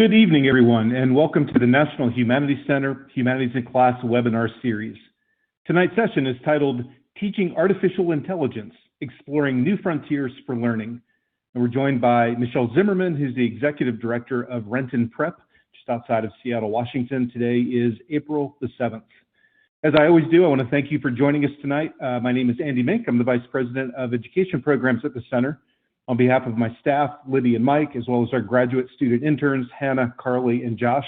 Good evening, everyone, and welcome to the National Humanities Center Humanities in Class webinar series. Tonight's session is titled Teaching Artificial Intelligence, Exploring New Frontiers for Learning. And we're joined by Michelle Zimmerman, who's the Executive Director of Renton Prep, just outside of Seattle, Washington. Today is April the 7th. As I always do, I want to thank you for joining us tonight. My name is Andy Mink. I'm the Vice President of Education Programs at the Center. On behalf of my staff, Libby and Mike, as well as our graduate student interns, Hannah, Carly, and Josh.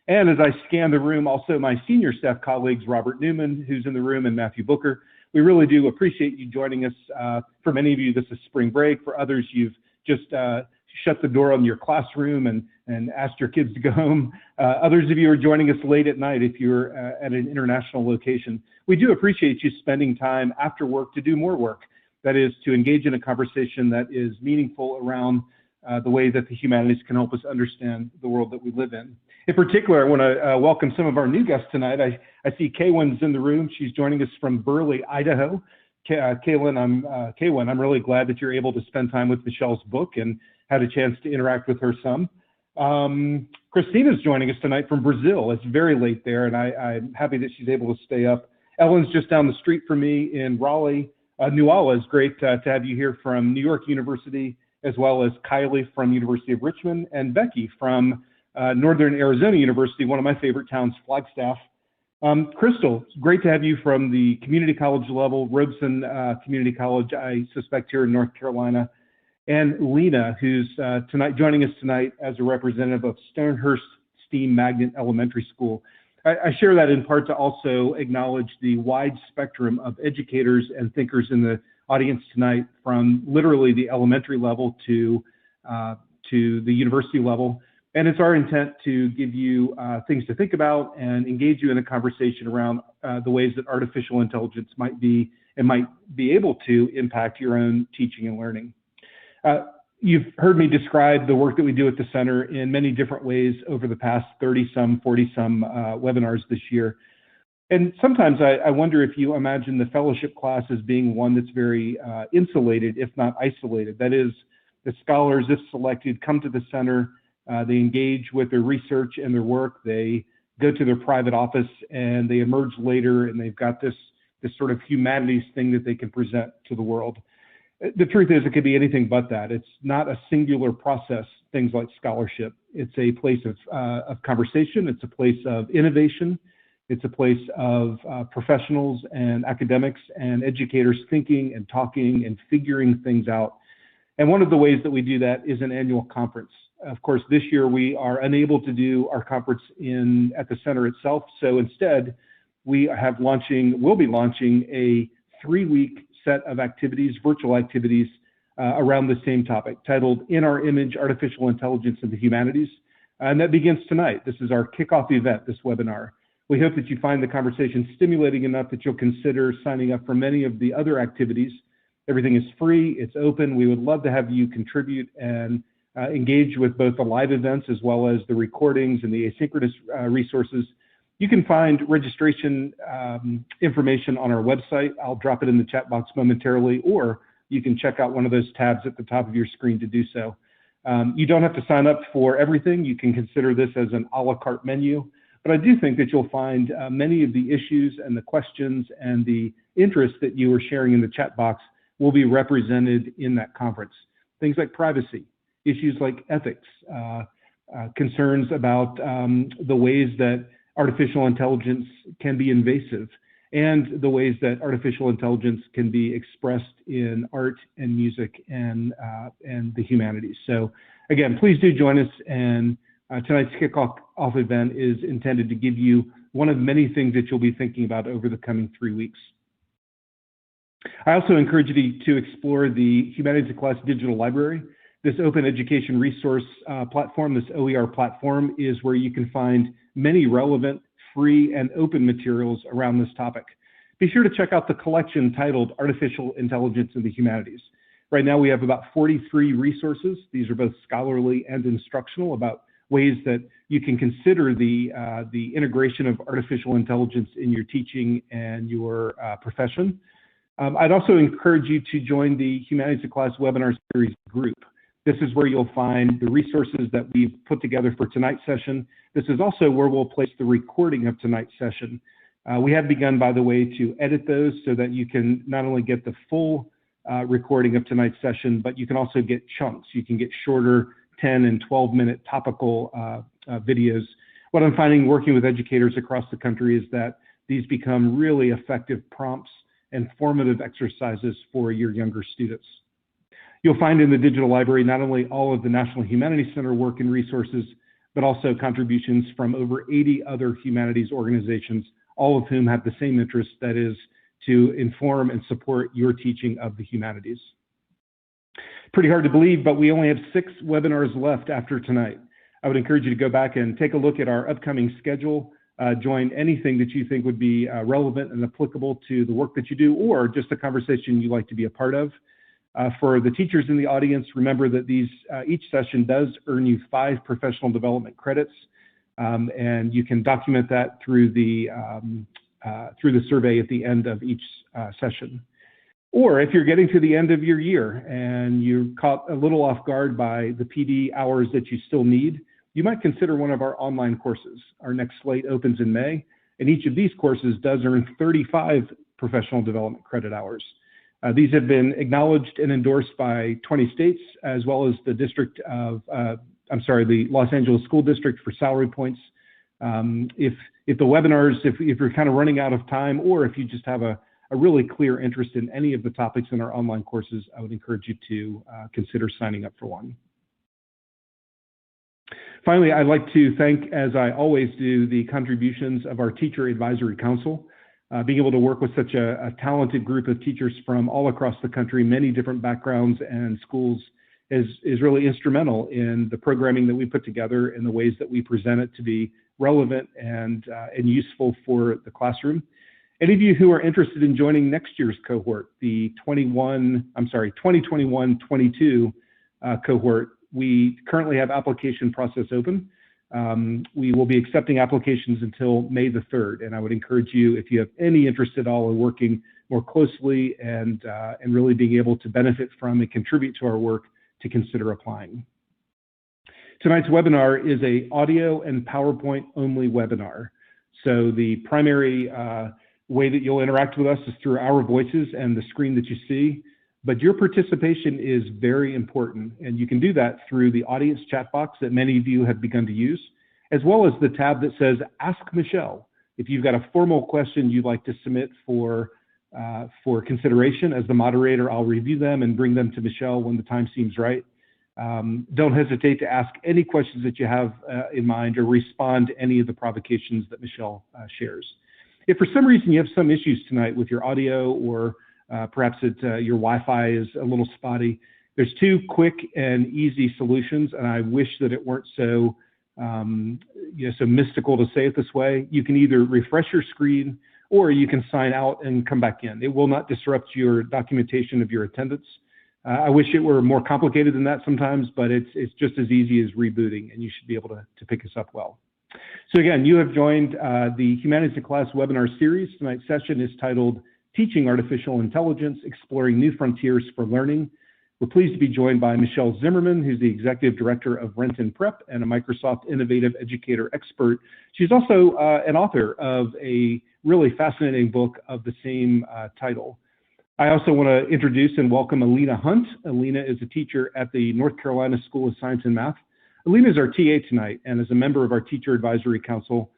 And as I scan the room, also my senior staff colleagues, Robert Newman, who's in the room, and Matthew Booker. We really do appreciate you joining us. For many of you, this is spring break. For others, you've just shut the door on your classroom and asked your kids to go home. Others of you are joining us late at night if you're at an international location. We do appreciate you spending time after work to do more work. That is, to engage in a conversation that is meaningful around the way that the humanities can help us understand the world that we live in. In particular, I want to welcome some of our new guests tonight. I see Kaywin's in the room. She's joining us from Burley, Idaho. Kaywin, I'm really glad that you're able to spend time with Michelle's book and had a chance to interact with her some. Christina's joining us tonight from Brazil. It's very late there, and I'm happy that she's able to stay up. Ellen's just down the street from me in Raleigh. Nuala, is great to have you here from New York University, as well as Kylie from University of Richmond, and Becky from Northern Arizona University, one of my favorite towns, Flagstaff. Crystal, it's great to have you from the community college level, Robeson Community College, I suspect here in North Carolina. And Lena, who's joining us tonight as a representative of Stonehurst Steam Magnet Elementary School. I share that in part to also acknowledge the wide spectrum of educators and thinkers in the audience tonight, from literally the elementary level to the university level. And it's our intent to give you things to think about and engage you in a conversation around the ways that artificial intelligence might be able to impact your own teaching and learning. You've heard me describe the work that we do at the center in many different ways over the past 30-some, 40-some webinars this year. And sometimes I wonder if you imagine the fellowship class as being one that's very insulated, if not isolated. That is, the scholars, if selected, come to the center, they engage with their research and their work, they go to their private office, and they emerge later, and they've got this sort of humanities thing that they can present to the world. The truth is, it could be anything but that. It's not a singular process, things like scholarship. It's a place of conversation. It's a place of innovation. It's a place of professionals and academics and educators thinking and talking and figuring things out. And one of the ways that we do that is an annual conference. Of course, this year we are unable to do our conference at the center itself. So instead, we'll be launching a 3-week set of activities, virtual activities, around the same topic, titled In Our Image, Artificial Intelligence in the Humanities. And that begins tonight. This is our kickoff event, this webinar. We hope that you find the conversation stimulating enough that you'll consider signing up for many of the other activities. Everything is free, it's open. We would love to have you contribute and engage with both the live events as well as the recordings and the asynchronous resources. You can find registration information on our website. I'll drop it in the chat box momentarily, or you can check out one of those tabs at the top of your screen to do so. You don't have to sign up for everything. You can consider this as an a la carte menu, but I do think that you'll find many of the issues and the questions and the interests that you are sharing in the chat box will be represented in that conference. Things like privacy, issues like ethics, concerns about the ways that artificial intelligence can be invasive, and the ways that artificial intelligence can be expressed in art and music and the humanities. So again, please do join us, and tonight's kickoff event is intended to give you one of many things that you'll be thinking about over the coming 3 weeks. I also encourage you to explore the Humanities in Class Digital Library. This open education resource platform, this OER platform, is where you can find many relevant, free, and open materials around this topic. Be sure to check out the collection titled Artificial Intelligence in the Humanities. Right now we have about 43 resources. These are both scholarly and instructional about ways that you can consider the integration of artificial intelligence in your teaching and your profession. I'd also encourage you to join the Humanities in Class webinar series group. This is where you'll find the resources that we've put together for tonight's session. This is also where we'll place the recording of tonight's session. We have begun, by the way, to edit those so that you can not only get the full recording of tonight's session, but you can also get chunks. You can get shorter 10 and 12-minute topical videos. What I'm finding working with educators across the country is that these become really effective prompts and formative exercises for your younger students. You'll find in the digital library not only all of the National Humanities Center work and resources, but also contributions from over 80 other humanities organizations, all of whom have the same interest, that is, to inform and support your teaching of the humanities. Pretty hard to believe, but we only have 6 webinars left after tonight. I would encourage you to go back and take a look at our upcoming schedule, join anything that you think would be relevant and applicable to the work that you do, or just a conversation you'd like to be a part of. For the teachers in the audience, remember that each session does earn you 5 professional development credits, and you can document that through the survey at the end of each session. Or if you're getting to the end of your year and you're caught a little off guard by the PD hours that you still need, you might consider one of our online courses. Our next slate opens in May, and each of these courses does earn 35 professional development credit hours. These have been acknowledged and endorsed by 20 states, as well as the the Los Angeles School District for salary points. If the webinars, if you're kind of running out of time, or if you just have a really clear interest in any of the topics in our online courses, I would encourage you to consider signing up for one. Finally, I'd like to thank, as I always do, the contributions of our Teacher Advisory Council. Being able to work with such a talented group of teachers from all across the country, many different backgrounds and schools, is really instrumental in the programming that we put together and the ways that we present it to be relevant and useful for the classroom. Any of you who are interested in joining next year's cohort, the 2021-22 cohort, we currently have application process open. We will be accepting applications until May the 3rd, and I would encourage you, if you have any interest at all in working more closely and really being able to benefit from and contribute to our work, to consider applying. Tonight's webinar is an audio and PowerPoint only webinar. So the primary way that you'll interact with us is through our voices and the screen that you see, but your participation is very important, and you can do that through the audience chat box that many of you have begun to use, as well as the tab that says Ask Michelle. If you've got a formal question you'd like to submit for consideration, as the moderator, I'll review them and bring them to Michelle when the time seems right. Don't hesitate to ask any questions that you have in mind, or respond to any of the provocations that Michelle shares. If for some reason you have some issues tonight with your audio, or perhaps your Wi-Fi is a little spotty, there's 2 quick and easy solutions, and I wish that it weren't so so mystical to say it this way. You can either refresh your screen, or you can sign out and come back in. It will not disrupt your documentation of your attendance. I wish it were more complicated than that sometimes, but it's just as easy as rebooting, and you should be able to pick us up well. So again, you have joined the Humanities in Class webinar series. Tonight's session is titled Teaching Artificial Intelligence, Exploring New Frontiers for Learning. We're pleased to be joined by Michelle Zimmerman, who's the Executive Director of Renton Prep and a Microsoft Innovative Educator Expert. She's also an author of a really fascinating book of the same title. I also want to introduce and welcome Alina Hunt. Alina is a teacher at the North Carolina School of Science and Math. Alina is our TA tonight, and as a member of our Teacher Advisory Council,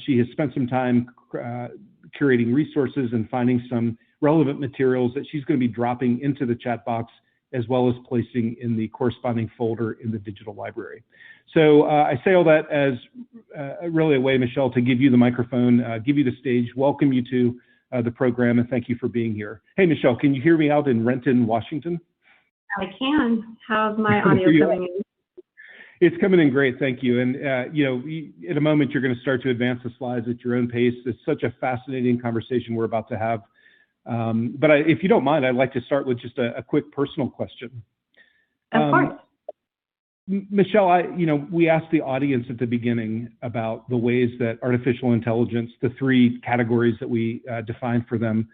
she has spent some time curating resources and finding some relevant materials that she's going to be dropping into the chat box, as well as placing in the corresponding folder in the digital library. So I say all that as really a way, Michelle, to give you the microphone, give you the stage, welcome you to the program, and thank you for being here. Hey, Michelle, can you hear me out in Renton, Washington? I can. How's my audio coming in? It's coming in great, thank you. And in a moment, you're going to start to advance the slides at your own pace. It's such a fascinating conversation we're about to have. But if you don't mind, I'd like to start with just a quick personal question. Of course. Michelle, we asked the audience at the beginning about the ways that artificial intelligence, the 3 categories that we defined for them,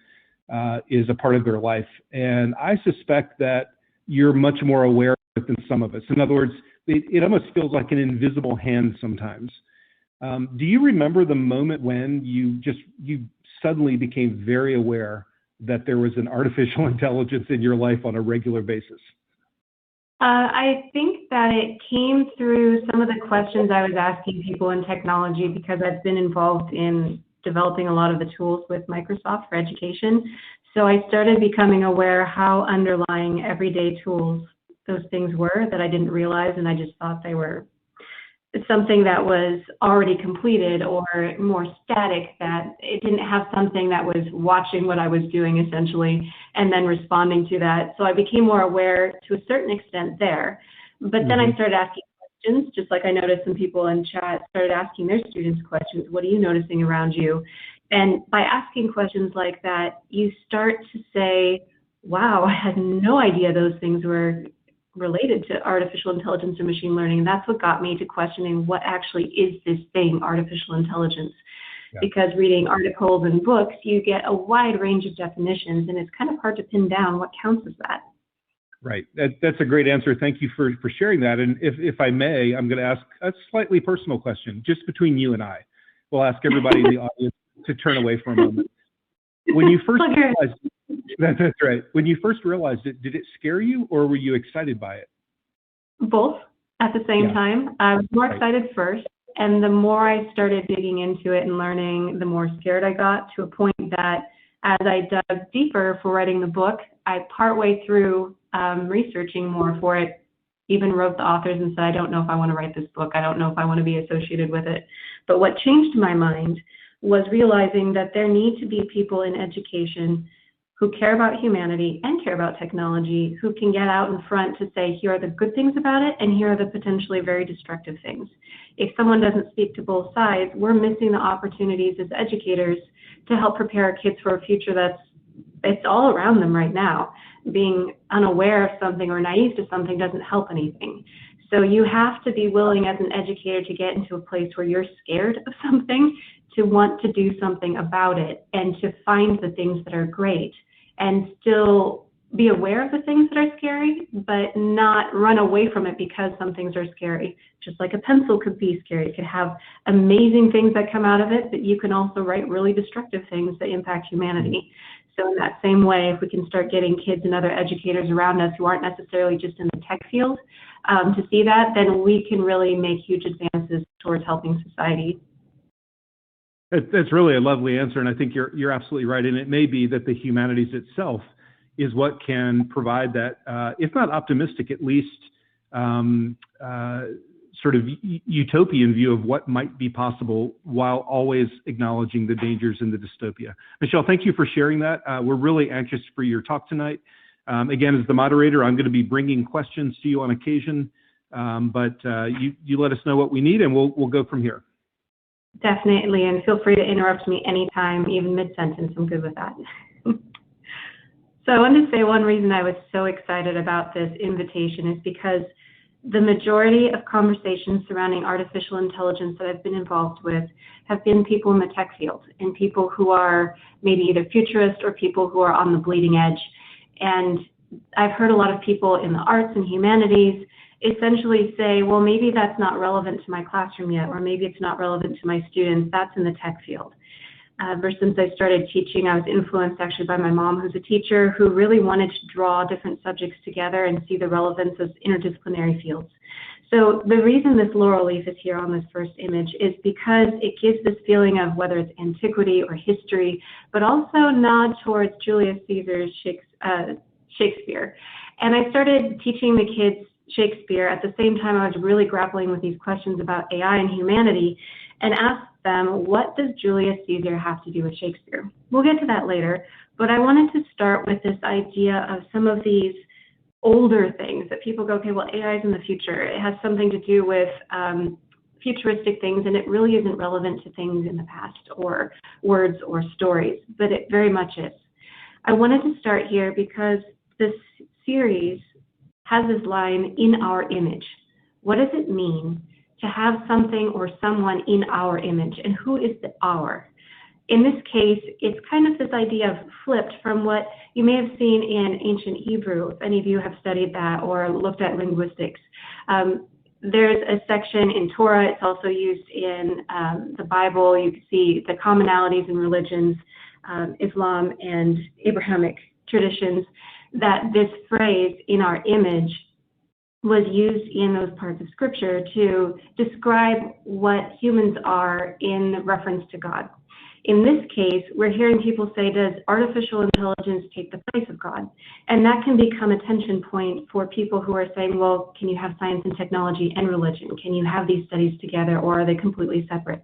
is a part of their life. And I suspect that you're much more aware than some of us. In other words, it almost feels like an invisible hand sometimes. Do you remember the moment when you suddenly became very aware that there was an artificial intelligence in your life on a regular basis? I think that it came through some of the questions I was asking people in technology, because I've been involved in developing a lot of the tools with Microsoft for education. So I started becoming aware how underlying everyday tools those things were that I didn't realize, and I just thought they were something that was already completed or more static, that it didn't have something that was watching what I was doing essentially and then responding to that. So I became more aware to a certain extent there. But then I started asking questions, just like I noticed some people in chat started asking their students questions. What are you noticing around you? And by asking questions like that, you start to say, wow, I had no idea those things were related to artificial intelligence or machine learning. And that's what got me to questioning what actually is this thing, artificial intelligence. Yeah. Because reading articles and books, you get a wide range of definitions, and it's kind of hard to pin down what counts as that. Right. That's a great answer. Thank you for sharing that. And if I may, I'm going to ask a slightly personal question, just between you and I. We'll ask everybody in the audience to turn away for a moment. When you first realized, that's right. When you first realized it, did it scare you, or were you excited by it? Both at the same time. I was more excited first, and the more I started digging into it and learning, the more scared I got, to a point that as I dug deeper for writing the book, I partway through researching more for it, even wrote the authors and said, I don't know if I want to write this book. I don't know if I want to be associated with it. But what changed my mind was realizing that there need to be people in education who care about humanity and care about technology, who can get out in front to say, here are the good things about it, and here are the potentially very destructive things. If someone doesn't speak to both sides, we're missing the opportunities as educators to help prepare our kids for a future it's all around them right now. Being unaware of something or naive to something doesn't help anything. So you have to be willing as an educator to get into a place where you're scared of something, to want to do something about it, and to find the things that are great, and still be aware of the things that are scary, but not run away from it because some things are scary. Just like a pencil could be scary. It could have amazing things that come out of it, but you can also write really destructive things that impact humanity. So in that same way, if we can start getting kids and other educators around us who aren't necessarily just in the tech field to see that, then we can really make huge advances towards helping society. That's really a lovely answer, and I think you're absolutely right. And it may be that the humanities itself is what can provide that, if not optimistic, at least sort of utopian view of what might be possible, while always acknowledging the dangers and the dystopia. Michelle, thank you for sharing that. We're really anxious for your talk tonight. Again, as the moderator, I'm going to be bringing questions to you on occasion, but you let us know what we need, and we'll go from here. Definitely, and feel free to interrupt me anytime, even mid-sentence. I'm good with that. So I wanted to say one reason I was so excited about this invitation is because the majority of conversations surrounding artificial intelligence that I've been involved with have been people in the tech field, and people who are maybe either futurist or people who are on the bleeding edge. And I've heard a lot of people in the arts and humanities essentially say, well, maybe that's not relevant to my classroom yet, or maybe it's not relevant to my students. That's in the tech field. Ever since I started teaching, I was influenced actually by my mom, who's a teacher, who really wanted to draw different subjects together and see the relevance of interdisciplinary fields. So the reason this laurel leaf is here on this first image is because it gives this feeling of whether it's antiquity or history, but also nod towards Julius Caesar's Shakespeare. And I started teaching the kids Shakespeare at the same time I was really grappling with these questions about AI and humanity, and asked them, what does Julius Caesar have to do with Shakespeare? We'll get to that later, but I wanted to start with this idea of some of these older things that people go, okay, well, AI is in the future. It has something to do with futuristic things, and it really isn't relevant to things in the past or words or stories, but it very much is. I wanted to start here because this series has this line, in our image. What does it mean to have something or someone in our image? And who is the our? In this case, it's kind of this idea of flipped from what you may have seen in ancient Hebrew, if any of you have studied that or looked at linguistics. There's a section in Torah. It's also used in the Bible. You can see the commonalities in religions, Islam and Abrahamic traditions, that this phrase, in our image, was used in those parts of Scripture to describe what humans are in reference to God. In this case, we're hearing people say, does artificial intelligence take the place of God? And that can become a tension point for people who are saying, well, can you have science and technology and religion? Can you have these studies together, or are they completely separate?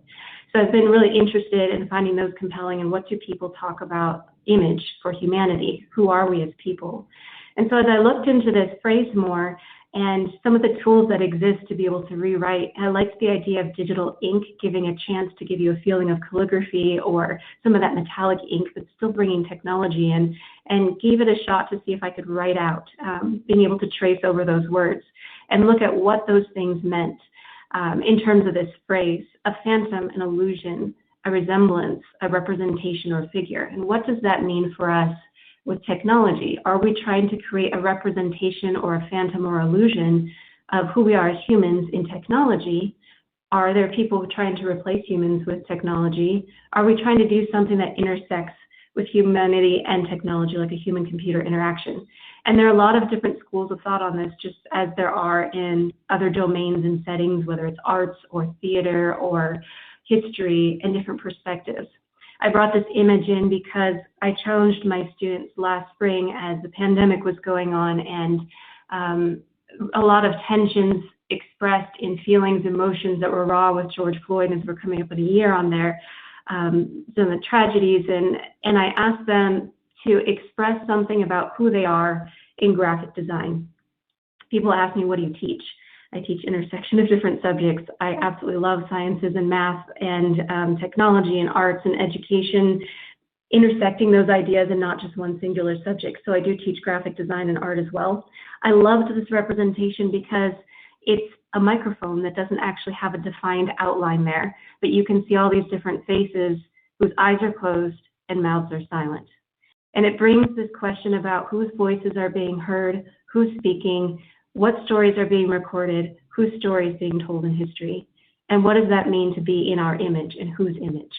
So I've been really interested in finding those compelling, and what do people talk about image for humanity? Who are we as people? And so as I looked into this phrase more, and some of the tools that exist to be able to rewrite, I liked the idea of digital ink giving a chance to give you a feeling of calligraphy or some of that metallic ink, but still bringing technology in, and gave it a shot to see if I could write out, being able to trace over those words and look at what those things meant in terms of this phrase: a phantom, an illusion, a resemblance, a representation or figure. And what does that mean for us with technology? Are we trying to create a representation or a phantom or illusion of who we are as humans in technology? Are there people trying to replace humans with technology? Are we trying to do something that intersects with humanity and technology, like a human-computer interaction? And there are a lot of different schools of thought on this, just as there are in other domains and settings, whether it's arts or theater or history, and different perspectives. I brought this image in because I challenged my students last spring as the pandemic was going on, and a lot of tensions expressed in feelings, emotions that were raw with George Floyd, as we're coming up in a year on there, some of the tragedies, and I asked them to express something about who they are in graphic design. People ask me, what do you teach? I teach intersection of different subjects. I absolutely love sciences and math and technology and arts and education, intersecting those ideas and not just one singular subject. So I do teach graphic design and art as well. I loved this representation because it's a microphone that doesn't actually have a defined outline there, but you can see all these different faces whose eyes are closed and mouths are silent. And it brings this question about whose voices are being heard, who's speaking, what stories are being recorded, whose story is being told in history, and what does that mean to be in our image and whose image?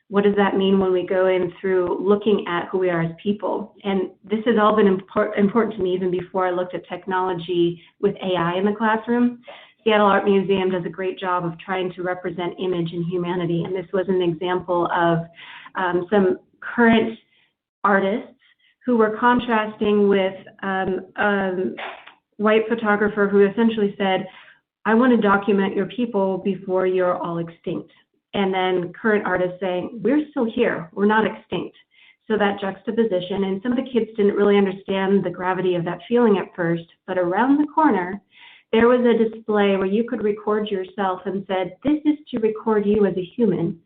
What does that mean when we go in through looking at who we are as people? And this has all been important to me even before I looked at technology with AI in the classroom. Seattle Art Museum does a great job of trying to represent image and humanity, and this was an example of some current artists who were contrasting with white photographer who essentially said, I want to document your people before you're all extinct. And then current artists saying, we're still here, we're not extinct. So that juxtaposition, and some of the kids didn't really understand the gravity of that feeling at first, but around the corner, there was a display where you could record yourself and said, this is to record you as a human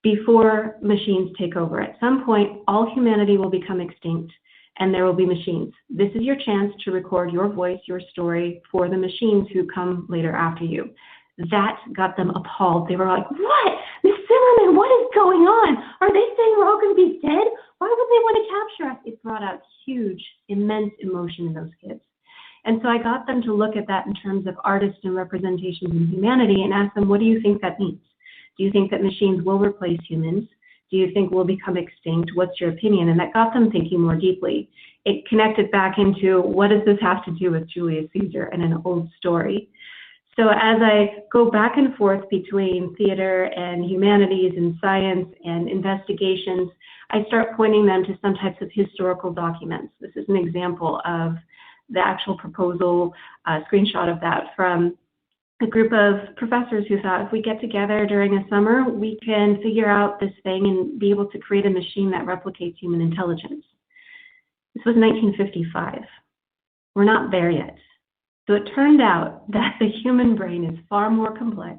before machines take over. At some point, all humanity will become extinct, and there will be machines. This is your chance to record your voice, your story for the machines who come later after you. That got them appalled. They were like, what? Miss Zimmerman, what is going on? Are they saying we're all going to be dead? Why would they want to capture us? It brought out huge, immense emotion in those kids. And so I got them to look at that in terms of artists and representations in humanity and ask them, what do you think that means? Do you think that machines will replace humans? Do you think we'll become extinct? What's your opinion? And that got them thinking more deeply. It connected back into, what does this have to do with Julius Caesar and an old story? So as I go back and forth between theater and humanities and science and investigations, I start pointing them to some types of historical documents. This is an example of the actual proposal, screenshot of that from a group of professors who thought, if we get together during a summer, we can figure out this thing and be able to create a machine that replicates human intelligence. This was 1955. We're not there yet. So it turned out that the human brain is far more complex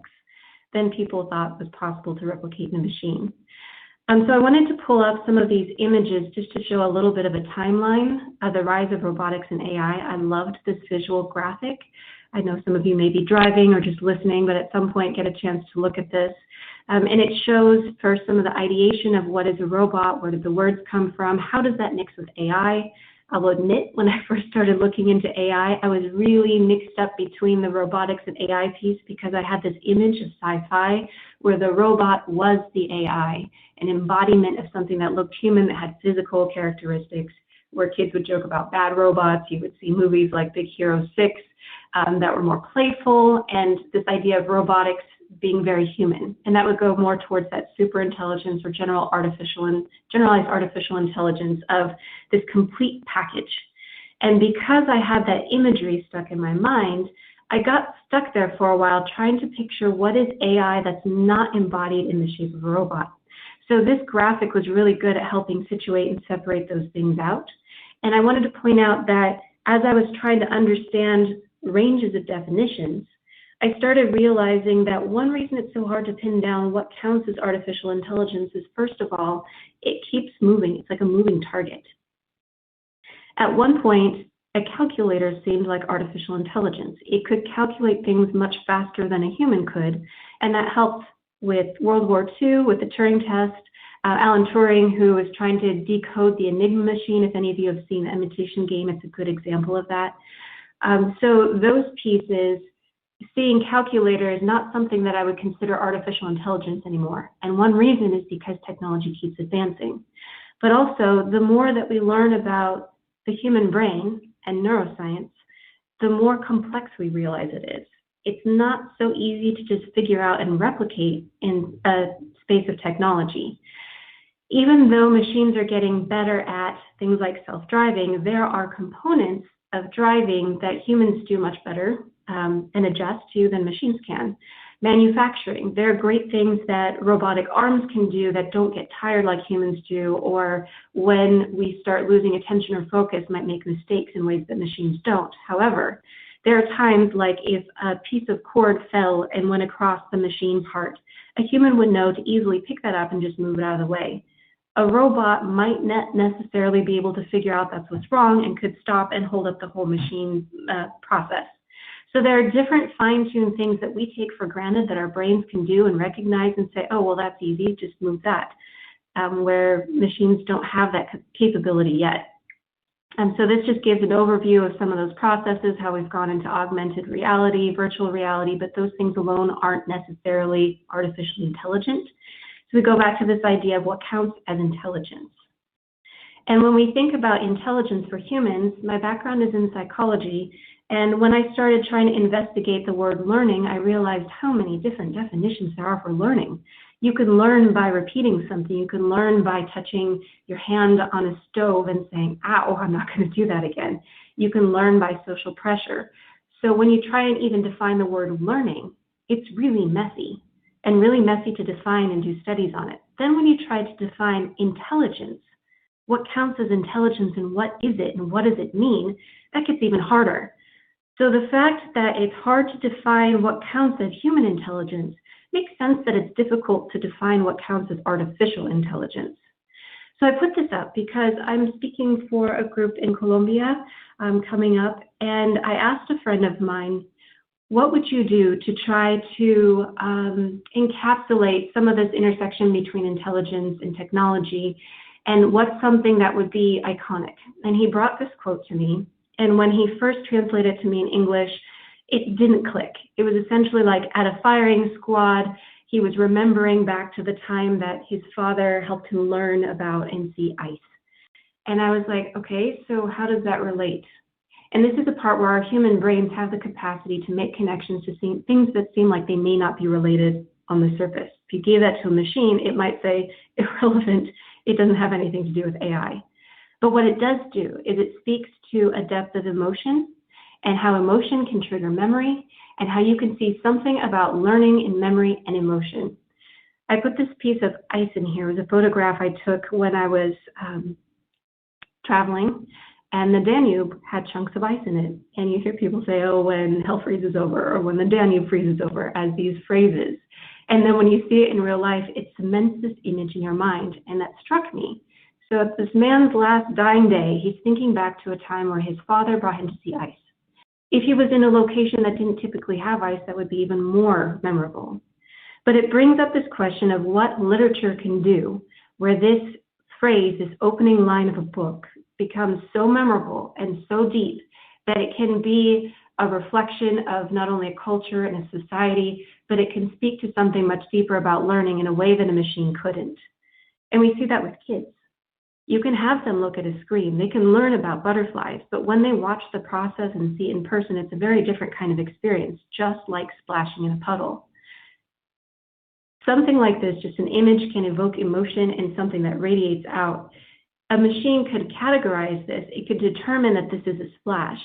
than people thought was possible to replicate in a machine. So I wanted to pull up some of these images just to show a little bit of a timeline of the rise of robotics and AI. I loved this visual graphic. I know some of you may be driving or just listening, but at some point get a chance to look at this. And it shows first some of the ideation of what is a robot, where did the words come from, how does that mix with AI? I'll admit, when I first started looking into AI, I was really mixed up between the robotics and AI piece because I had this image of sci-fi where the robot was the AI, an embodiment of something that looked human, that had physical characteristics, where kids would joke about bad robots. You would see movies like Big Hero 6 that were more playful, and this idea of robotics being very human. And that would go more towards that super intelligence or generalized artificial intelligence of this complete package. And because I had that imagery stuck in my mind, I got stuck there for a while trying to picture what is AI that's not embodied in the shape of a robot. So this graphic was really good at helping situate and separate those things out. And I wanted to point out that as I was trying to understand ranges of definitions, I started realizing that one reason it's so hard to pin down what counts as artificial intelligence is, first of all, it keeps moving. It's like a moving target. At one point, a calculator seemed like artificial intelligence. It could calculate things much faster than a human could, and that helped with World War II, with the Turing Test. Alan Turing, who was trying to decode the Enigma machine. If any of you have seen the Imitation Game, it's a good example of that. So those pieces, seeing calculator is not something that I would consider artificial intelligence anymore. And one reason is because technology keeps advancing. But also, the more that we learn about the human brain and neuroscience, the more complex we realize it is. It's not so easy to just figure out and replicate in a space of technology. Even though machines are getting better at things like self-driving, there are components of driving that humans do much better and adjust to than machines can. Manufacturing, there are great things that robotic arms can do that don't get tired like humans do, or when we start losing attention or focus, might make mistakes in ways that machines don't. However, there are times like if a piece of cord fell and went across the machine part, a human would know to easily pick that up and just move it out of the way. A robot might not necessarily be able to figure out that's what's wrong and could stop and hold up the whole machine process. So there are different fine-tuned things that we take for granted that our brains can do and recognize and say, oh, well, that's easy, just move that, where machines don't have that capability yet. And so this just gives an overview of some of those processes, how we've gone into augmented reality, virtual reality, but those things alone aren't necessarily artificially intelligent. So we go back to this idea of what counts as intelligence. And when we think about intelligence for humans, my background is in psychology, and when I started trying to investigate the word learning, I realized how many different definitions there are for learning. You can learn by repeating something. You can learn by touching your hand on a stove and saying, ow, I'm not going to do that again. You can learn by social pressure. So when you try and even define the word learning, it's really messy and really messy to define and do studies on it. Then when you try to define intelligence, what counts as intelligence and what is it and what does it mean, that gets even harder. So the fact that it's hard to define what counts as human intelligence makes sense that it's difficult to define what counts as artificial intelligence. So I put this up because I'm speaking for a group in Colombia coming up, and I asked a friend of mine, what would you do to try to encapsulate some of this intersection between intelligence and technology, and what's something that would be iconic? And he brought this quote to me. And when he first translated it to me in English, it didn't click. It was essentially like at a firing squad, he was remembering back to the time that his father helped him learn about and see ice. And I was like, okay, so how does that relate? And this is the part where our human brains have the capacity to make connections to things that seem like they may not be related on the surface. If you gave that to a machine, it might say, irrelevant, it doesn't have anything to do with AI. But what it does do is it speaks to a depth of emotion and how emotion can trigger memory and how you can see something about learning in memory and emotion. I put this piece of ice in here. It was a photograph I took when I was traveling, and the Danube had chunks of ice in it. And you hear people say, oh, when hell freezes over, or when the Danube freezes over, as these phrases. And then when you see it in real life, it cements this image in your mind, and that struck me. So at this man's last dying day, he's thinking back to a time where his father brought him to see ice. If he was in a location that didn't typically have ice, that would be even more memorable. But it brings up this question of what literature can do, where this phrase, this opening line of a book, becomes so memorable and so deep that it can be a reflection of not only a culture and a society, but it can speak to something much deeper about learning in a way that a machine couldn't. And we see that with kids. You can have them look at a screen. They can learn about butterflies, but when they watch the process and see it in person, it's a very different kind of experience, just like splashing in a puddle. Something like this, just an image, can evoke emotion and something that radiates out. A machine could categorize this. It could determine that this is a splash,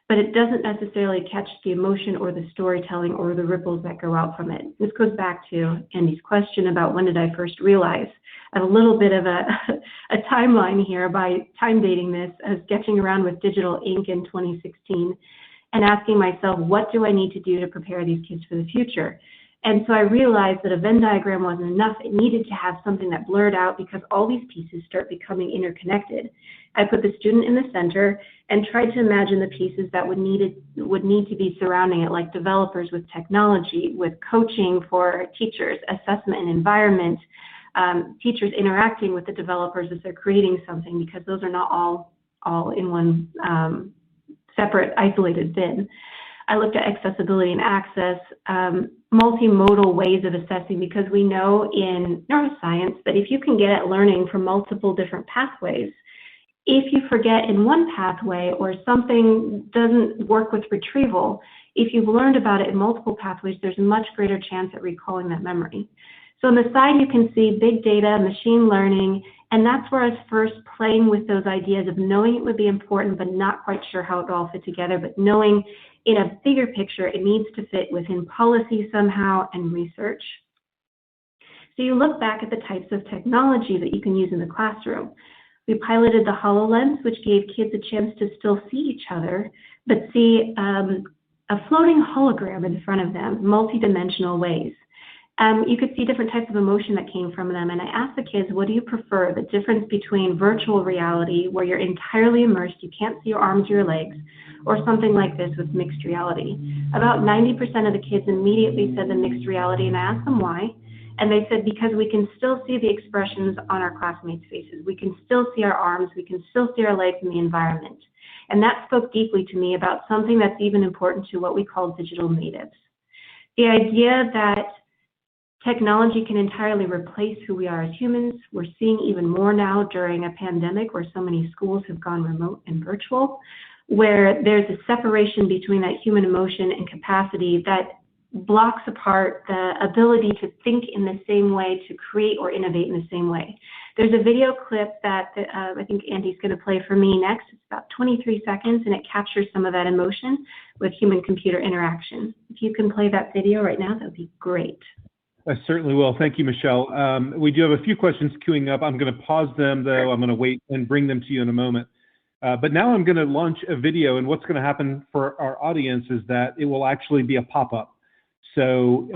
but it doesn't necessarily catch the emotion or the storytelling or the ripples that go out from it. This goes back to Andy's question about when did I first realize. I have a little bit of a timeline here by time dating this, sketching around with digital ink in 2016 and asking myself, what do I need to do to prepare these kids for the future? And so I realized that a Venn diagram wasn't enough. It needed to have something that blurred out because all these pieces start becoming interconnected. I put the student in the center and tried to imagine the pieces that would need to be surrounding it, like developers with technology, with coaching for teachers, assessment and environment, teachers interacting with the developers as they're creating something, because those are not all in one separate, isolated bin. I looked at accessibility and access, multimodal ways of assessing, because we know in neuroscience that if you can get at learning from multiple different pathways, if you forget in one pathway or something doesn't work with retrieval, if you've learned about it in multiple pathways, there's a much greater chance at recalling that memory. So on the side, you can see big data, machine learning, and that's where I was first playing with those ideas of knowing it would be important, but not quite sure how it would all fit together, but knowing in a bigger picture, it needs to fit within policy somehow and research. So you look back at the types of technology that you can use in the classroom. We piloted the HoloLens, which gave kids a chance to still see each other, but see a floating hologram in front of them, multi-dimensional ways. You could see different types of emotion that came from them, and I asked the kids, what do you prefer? The difference between virtual reality, where you're entirely immersed, you can't see your arms or your legs, or something like this with mixed reality. About 90% of the kids immediately said the mixed reality, and I asked them why, and they said because we can still see the expressions on our classmates' faces. We can still see our arms, we can still see our legs in the environment. And that spoke deeply to me about something that's even important to what we call digital natives. The idea that technology can entirely replace who we are as humans. We're seeing even more now during a pandemic where so many schools have gone remote and virtual, where there's a separation between that human emotion and capacity that blocks apart the ability to think in the same way, to create or innovate in the same way. There's a video clip that I think Andy's going to play for me next. It's about 23 seconds, and it captures some of that emotion with human-computer interaction. If you can play that video right now, that would be great. I certainly will. Thank you, Michelle. We do have a few questions queuing up. I'm going to pause them, though. I'm going to wait and bring them to you in a moment. But now I'm going to launch a video, and what's going to happen for our audience is that it will actually be a pop-up. So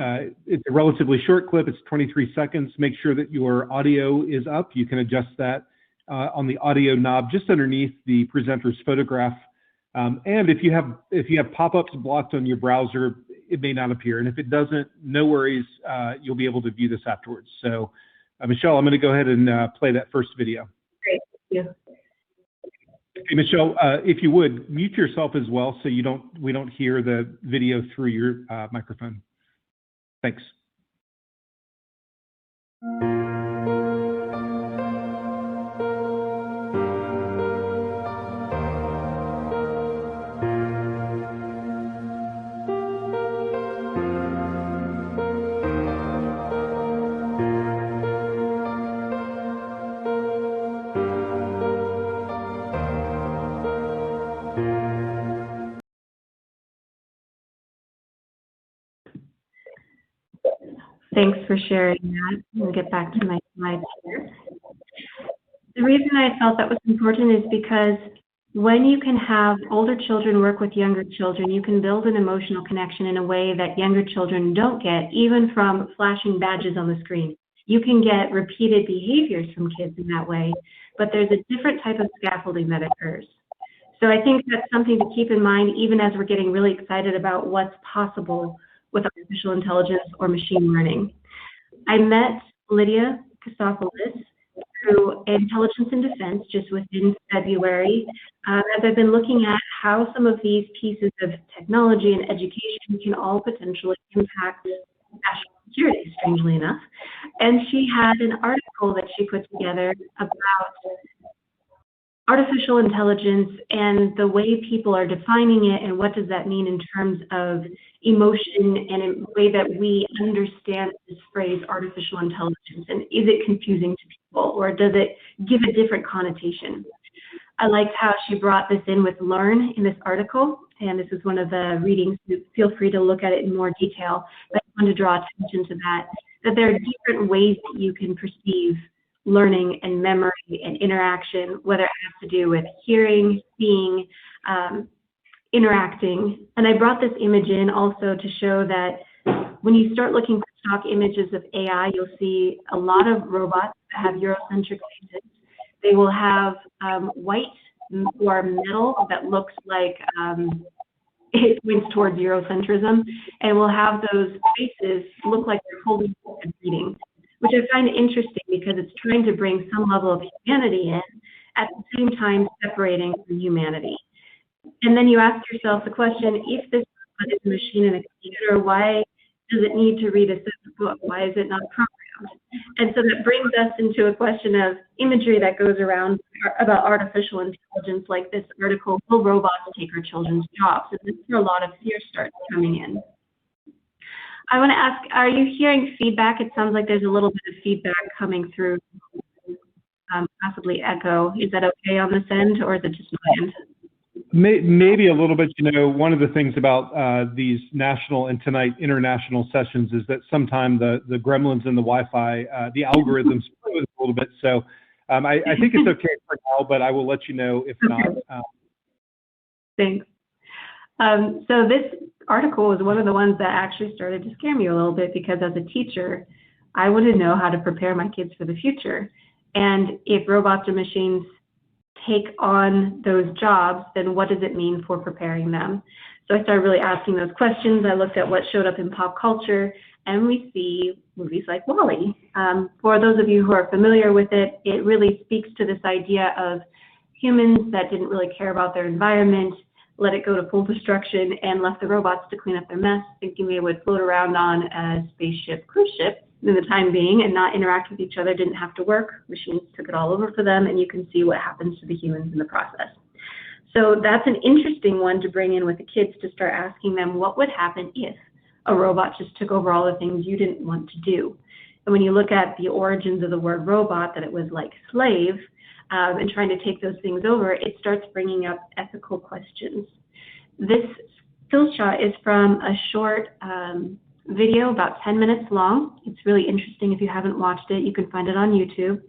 it's a relatively short clip. It's 23 seconds. Make sure that your audio is up. You can adjust that on the audio knob just underneath the presenter's photograph. And if you have pop-ups blocked on your browser, it may not appear. And if it doesn't, no worries. You'll be able to view this afterwards. So, Michelle, I'm going to go ahead and play that first video. Great, thank you. Hey, Michelle, if you would, mute yourself as well so we don't hear the video through your microphone. Thanks. Thanks for sharing that. We'll get back to my slides here. The reason I felt that was important is because when you can have older children work with younger children, you can build an emotional connection in a way that younger children don't get, even from flashing badges on the screen. You can get repeated behaviors from kids in that way, but there's a different type of scaffolding that occurs. So I think that's something to keep in mind, even as we're getting really excited about what's possible with artificial intelligence or machine learning. I met Lydia Kasopoulos through Intelligence in Defense just within February, as I've been looking at how some of these pieces of technology and education can all potentially impact national security, strangely enough. And she had an article that she put together about artificial intelligence and the way people are defining it, and what does that mean in terms of emotion and in the way that we understand this phrase artificial intelligence, and is it confusing to people, or does it give a different connotation? I liked how she brought this in with learn in this article, and this is one of the readings, so feel free to look at it in more detail, but I wanted to draw attention to that there are different ways that you can perceive learning and memory and interaction, whether it has to do with hearing, seeing, interacting. And I brought this image in also to show that when you start looking for stock images of AI, you'll see a lot of robots that have Eurocentric faces. They will have white or metal that looks like it points towards Eurocentrism, and will have those faces look like they're holding a book and reading, which I find interesting because it's trying to bring some level of humanity in, at the same time separating from humanity. And then you ask yourself the question, if this is a machine and a computer, why does it need to read a separate book? Why is it not programmed? And so that brings us into a question of imagery that goes around about artificial intelligence, like this article, will robots take our children's jobs? And this is where a lot of fear starts coming in. I want to ask, are you hearing feedback? It sounds like there's a little bit of feedback coming through, possibly echo. Is that okay on this end, or is it just my end? Maybe a little bit. You know, one of the things about these national and tonight international sessions is that sometimes the gremlins and the Wi-Fi, the algorithms play with it a little bit. So I think it's okay for now, but I will let you know if not. Thanks. So this article was one of the ones that actually started to scare me a little bit, because as a teacher, I want to know how to prepare my kids for the future. And if robots or machines take on those jobs, then what does it mean for preparing them? So I started really asking those questions. I looked at what showed up in pop culture, and we see movies like WALL-E. For those of you who are familiar with it, it really speaks to this idea of humans that didn't really care about their environment, let it go to full destruction, and left the robots to clean up their mess, thinking they would float around on a spaceship cruise ship in the time being and not interact with each other, didn't have to work. Machines took it all over for them, and you can see what happens to the humans in the process. So that's an interesting one to bring in with the kids, to start asking them what would happen if a robot just took over all the things you didn't want to do. And when you look at the origins of the word robot, that it was like slave, and trying to take those things over, it starts bringing up ethical questions. This still shot is from a short video, about 10 minutes long. It's really interesting. If you haven't watched it, you can find it on YouTube.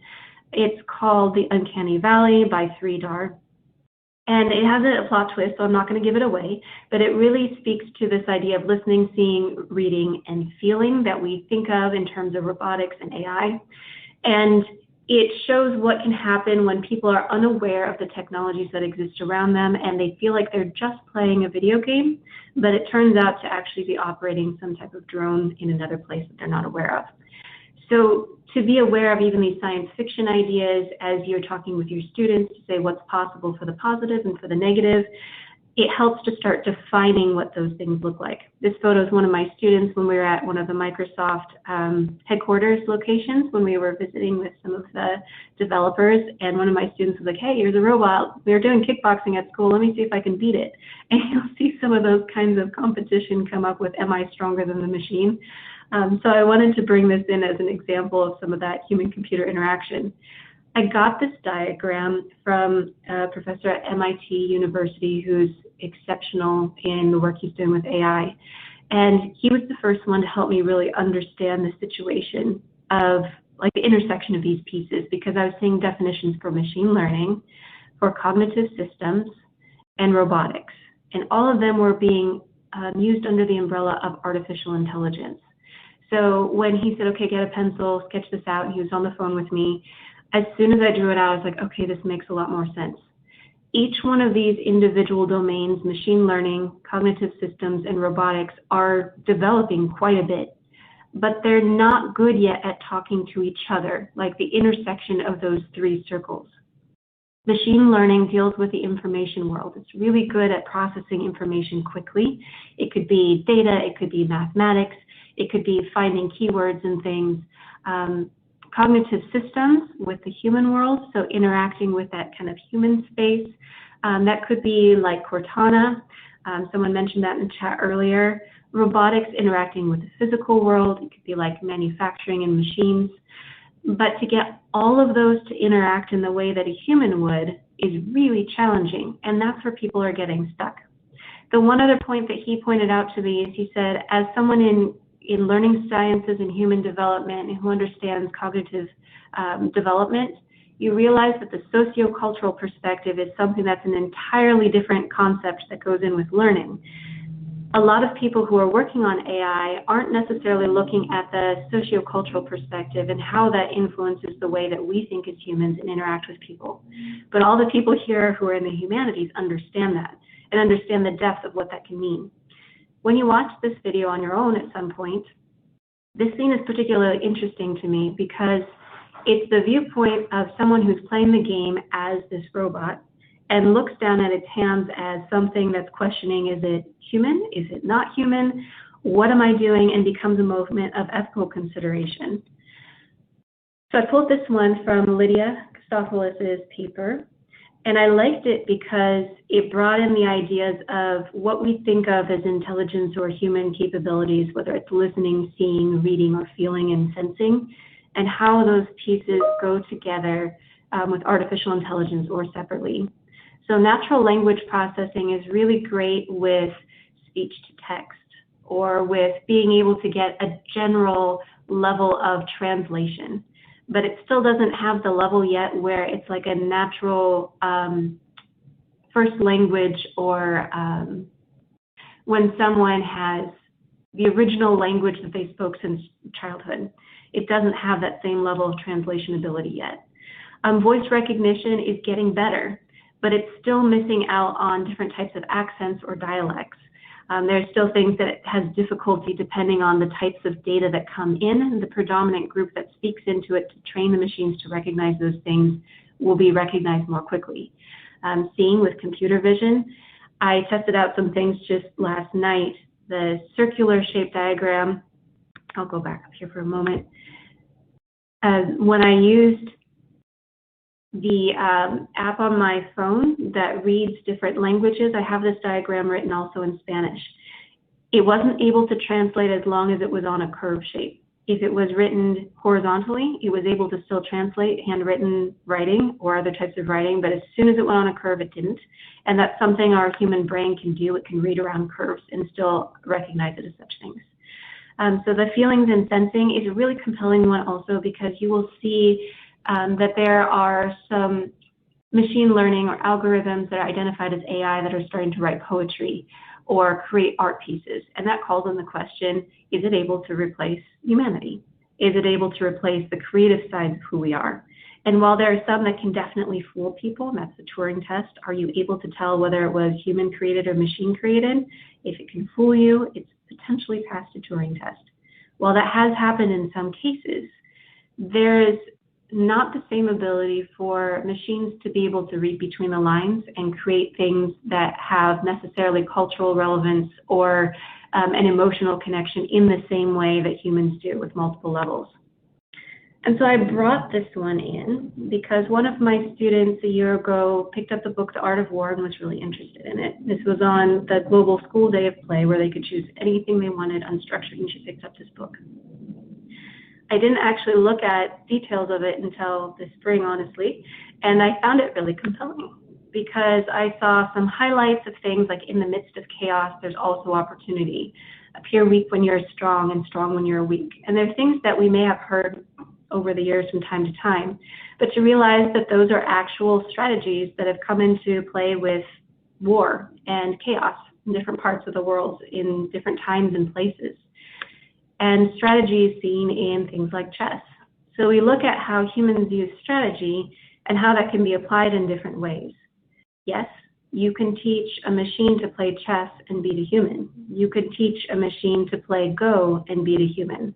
It's called The Uncanny Valley by 3Dar. And it has a plot twist, so I'm not going to give it away, but it really speaks to this idea of listening, seeing, reading, and feeling that we think of in terms of robotics and AI. And it shows what can happen when people are unaware of the technologies that exist around them, and they feel like they're just playing a video game, but it turns out to actually be operating some type of drone in another place that they're not aware of. So to be aware of even these science fiction ideas as you're talking with your students, to say what's possible for the positive and for the negative, it helps to start defining what those things look like. This photo is one of my students when we were at one of the Microsoft headquarters locations when we were visiting with some of the developers, and one of my students was like, hey, here's a robot. We were doing kickboxing at school. Let me see if I can beat it. And you'll see some of those kinds of competition come up with, am I stronger than the machine? So I wanted to bring this in as an example of some of that human-computer interaction. I got this diagram from a professor at MIT University who's exceptional in the work he's doing with AI. And he was the first one to help me really understand the situation of like the intersection of these pieces, because I was seeing definitions for machine learning, for cognitive systems, and robotics. And all of them were being used under the umbrella of artificial intelligence. So when he said, okay, get a pencil, sketch this out, and he was on the phone with me, as soon as I drew it out, I was like, okay, this makes a lot more sense. Each one of these individual domains, machine learning, cognitive systems, and robotics, are developing quite a bit, but they're not good yet at talking to each other, like the intersection of those three circles. Machine learning deals with the information world. It's really good at processing information quickly. It could be data, it could be mathematics, it could be finding keywords and things. Cognitive systems with the human world, so interacting with that kind of human space. That could be like Cortana. Someone mentioned that in the chat earlier. Robotics interacting with the physical world. It could be like manufacturing and machines. But to get all of those to interact in the way that a human would is really challenging, and that's where people are getting stuck. The one other point that he pointed out to me is he said, as someone in learning sciences and human development and who understands cognitive development, you realize that the sociocultural perspective is something that's an entirely different concept that goes in with learning. A lot of people who are working on AI aren't necessarily looking at the sociocultural perspective and how that influences the way that we think as humans and interact with people. But all the people here who are in the humanities understand that and understand the depth of what that can mean. When you watch this video on your own at some point, this scene is particularly interesting to me because it's the viewpoint of someone who's playing the game as this robot and looks down at its hands as something that's questioning, is it human? Is it not human? What am I doing? And becomes a moment of ethical consideration. So I pulled this one from Lydia Christopoulos' paper, and I liked it because it brought in the ideas of what we think of as intelligence or human capabilities, whether it's listening, seeing, reading, or feeling and sensing, and how those pieces go together with artificial intelligence or separately. So natural language processing is really great with speech to text or with being able to get a general level of translation. But it still doesn't have the level yet where it's like a natural first language or when someone has the original language that they spoke since childhood. It doesn't have that same level of translation ability yet. Voice recognition is getting better, but it's still missing out on different types of accents or dialects. There's still things that it has difficulty depending on the types of data that come in. The predominant group that speaks into it to train the machines to recognize those things will be recognized more quickly. Seeing with computer vision, I tested out some things just last night. The circular shape diagram, I'll go back up here for a moment. When I used the app on my phone that reads different languages, I have this diagram written also in Spanish. It wasn't able to translate as long as it was on a curve shape. If it was written horizontally, it was able to still translate handwritten writing or other types of writing, but as soon as it went on a curve, it didn't. And that's something our human brain can do. It can read around curves and still recognize it as such things. So the feelings and sensing is a really compelling one also because you will see that there are some machine learning or algorithms that are identified as AI that are starting to write poetry or create art pieces. And that calls on the question, is it able to replace humanity? Is it able to replace the creative side of who we are? And while there are some that can definitely fool people, and that's the Turing Test, are you able to tell whether it was human created or machine created? If it can fool you, it's potentially passed a Turing Test. While that has happened in some cases, there is not the same ability for machines to be able to read between the lines and create things that have necessarily cultural relevance or an emotional connection in the same way that humans do with multiple levels. And so I brought this one in because one of my students a year ago picked up the book The Art of War and was really interested in it. This was on the Global School Day of Play where they could choose anything they wanted unstructured, and she picked up this book. I didn't actually look at details of it until this spring, honestly, and I found it really compelling because I saw some highlights of things like in the midst of chaos, there's also opportunity. Appear weak when you're strong and strong when you're weak. And there are things that we may have heard over the years from time to time, but to realize that those are actual strategies that have come into play with war and chaos in different parts of the world in different times and places. And strategy is seen in things like chess. So we look at how humans use strategy and how that can be applied in different ways. Yes, you can teach a machine to play chess and beat a human. You could teach a machine to play Go and beat a human.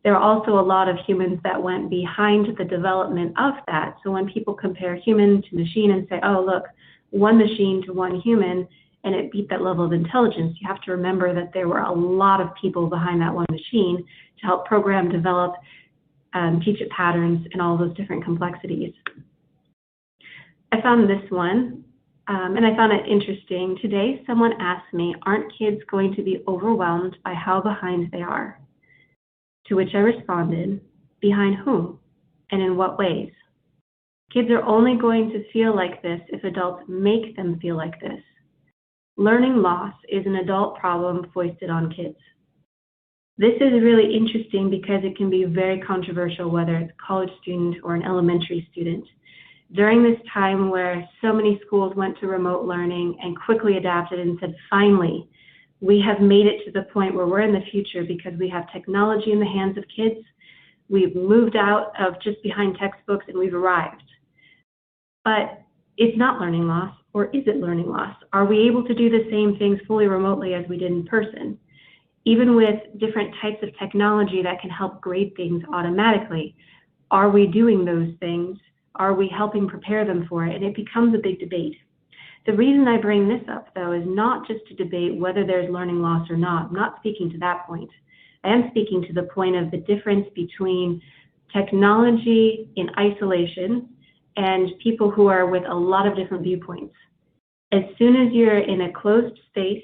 There are also a lot of humans that went behind the development of that. So when people compare human to machine and say, oh, look, one machine to one human, and it beat that level of intelligence, you have to remember that there were a lot of people behind that one machine to help program, develop, teach it patterns, and all those different complexities. I found this one, and I found it interesting. Today, someone asked me, aren't kids going to be overwhelmed by how behind they are? To which I responded, behind whom and in what ways? Kids are only going to feel like this if adults make them feel like this. Learning loss is an adult problem foisted on kids. This is really interesting because it can be very controversial, whether it's a college student or an elementary student. During this time where so many schools went to remote learning and quickly adapted and said, finally, we have made it to the point where we're in the future because we have technology in the hands of kids. We've moved out of just behind textbooks and we've arrived. But it's not learning loss, or is it learning loss? Are we able to do the same things fully remotely as we did in person? Even with different types of technology that can help grade things automatically, are we doing those things? Are we helping prepare them for it? And it becomes a big debate. The reason I bring this up, though, is not just to debate whether there's learning loss or not. I'm not speaking to that point. I am speaking to the point of the difference between technology in isolation and people who are with a lot of different viewpoints. As soon as you're in a closed space,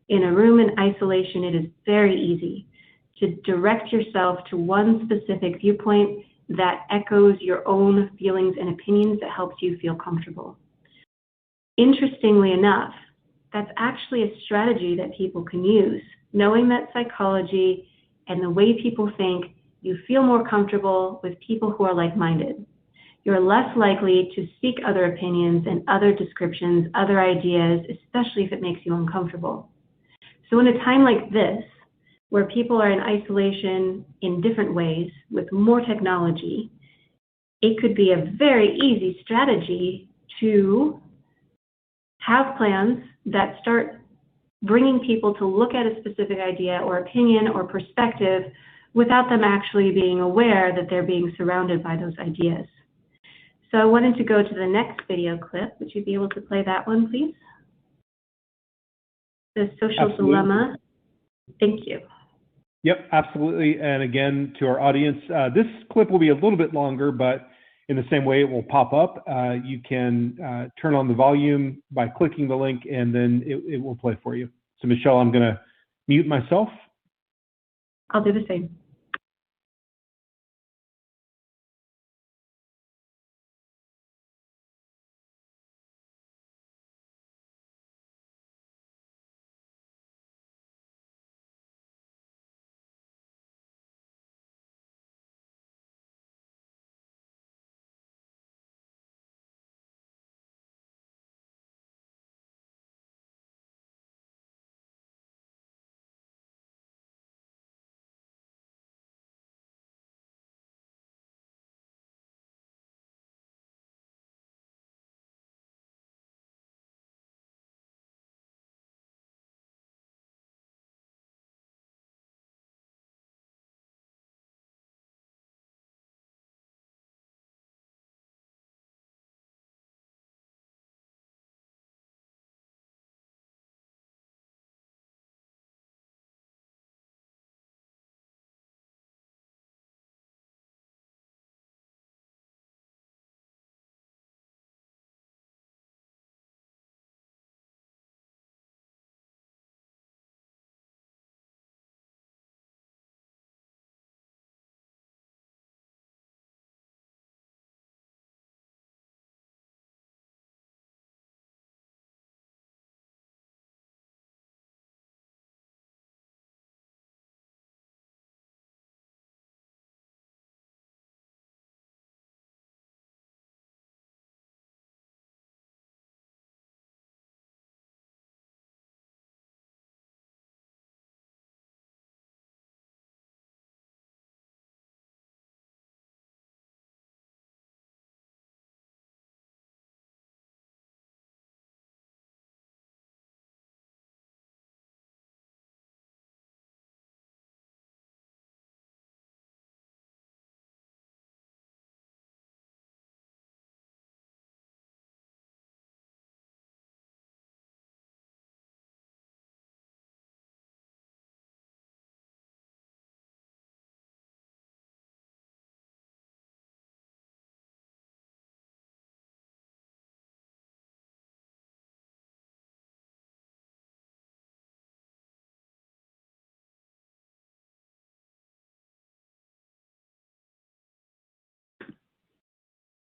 in a room in isolation, it is very easy to direct yourself to one specific viewpoint that echoes your own feelings and opinions that helps you feel comfortable. Interestingly enough, that's actually a strategy that people can use. Knowing that psychology and the way people think, you feel more comfortable with people who are like-minded. You're less likely to seek other opinions and other descriptions, other ideas, especially if it makes you uncomfortable. So in a time like this, where people are in isolation in different ways with more technology, it could be a very easy strategy to have plans that start bringing people to look at a specific idea or opinion or perspective without them actually being aware that they're being surrounded by those ideas. So I wanted to go to the next video clip. Would you be able to play that one, please? The social Absolutely. dilemma. Thank you. Yep, absolutely. And again, to our audience, this clip will be a little bit longer, but in the same way it will pop up. You can turn on the volume by clicking the link, and then it will play for you. So Michelle, I'm going to mute myself. I'll do the same.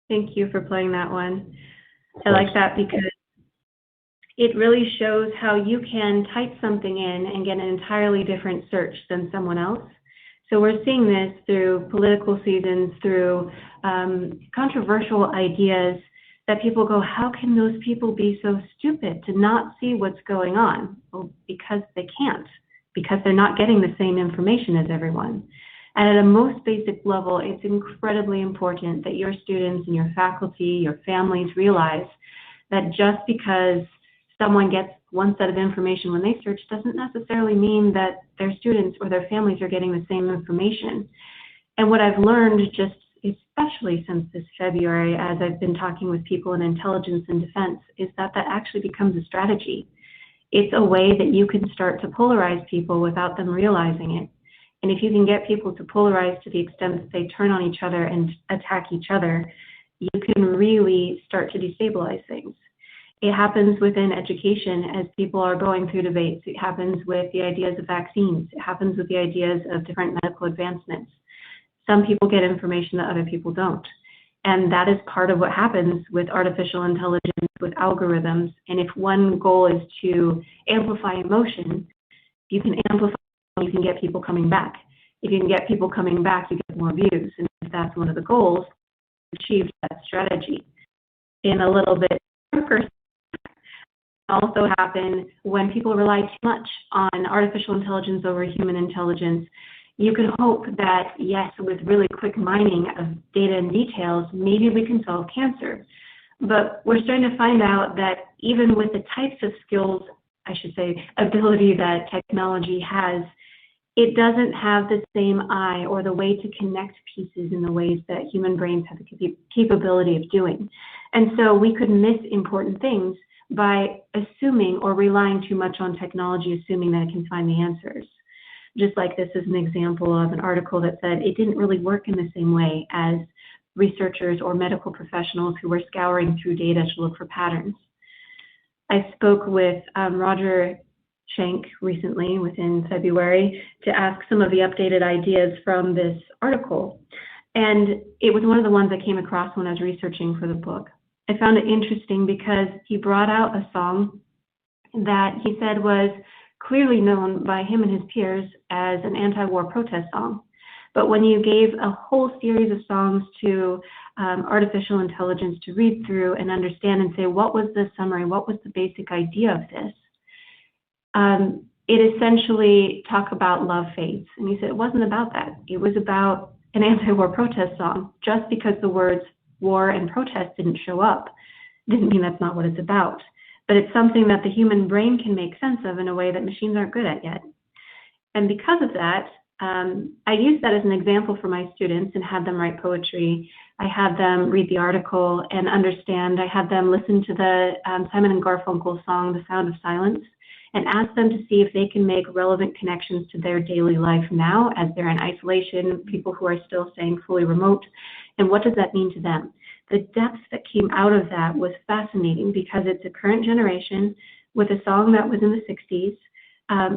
Thank you for playing that one. I like that because it really shows how you can type something in and get an entirely different search than someone else. So we're seeing this through political seasons, through controversial ideas that people go, how can those people be so stupid to not see what's going on? Well, because they can't, because they're not getting the same information as everyone. And at a most basic level, it's incredibly important that your students and your faculty, your families realize that just because someone gets one set of information when they search doesn't necessarily mean that their students or their families are getting the same information. And what I've learned, just especially since this February, as I've been talking with people in intelligence and defense, is that that actually becomes a strategy. It's a way that you can start to polarize people without them realizing it. And if you can get people to polarize to the extent that they turn on each other and attack each other, you can really start to destabilize things. It happens within education as people are going through debates. It happens with the ideas of vaccines. It happens with the ideas of different medical advancements. Some people get information that other people don't. And that is part of what happens with artificial intelligence, with algorithms. And if one goal is to amplify emotion, you can amplify, you can get people coming back. If you can get people coming back, you get more views. And if that's one of the goals, achieve that strategy. In a little bit darker, also happen when people rely too much on artificial intelligence over human intelligence. You can hope that, yes, with really quick mining of data and details, maybe we can solve cancer. But we're starting to find out that even with the types of skills, I should say, ability that technology has, it doesn't have the same eye or the way to connect pieces in the ways that human brains have the capability of doing. And so we could miss important things by assuming or relying too much on technology, assuming that it can find the answers. Just like this is an example of an article that said it didn't really work in the same way as researchers or medical professionals who were scouring through data to look for patterns. I spoke with Roger Schenk recently, within February, to ask some of the updated ideas from this article. And it was one of the ones I came across when I was researching for the book. I found it interesting because he brought out a song that he said was clearly known by him and his peers as an anti-war protest song. But when you gave a whole series of songs to artificial intelligence to read through and understand and say, what was the summary, what was the basic idea of this? It essentially talked about love fades. And he said it wasn't about that. It was about an anti-war protest song. Just because the words war and protest didn't show up didn't mean that's not what it's about. But it's something that the human brain can make sense of in a way that machines aren't good at yet. And because of that, I used that as an example for my students and had them write poetry. I had them read the article and understand. I had them listen to the Simon and Garfunkel song, The Sound of Silence, and ask them to see if they can make relevant connections to their daily life now as they're in isolation, people who are still staying fully remote, and what does that mean to them? The depth that came out of that was fascinating because it's a current generation with a song that was in the 60s,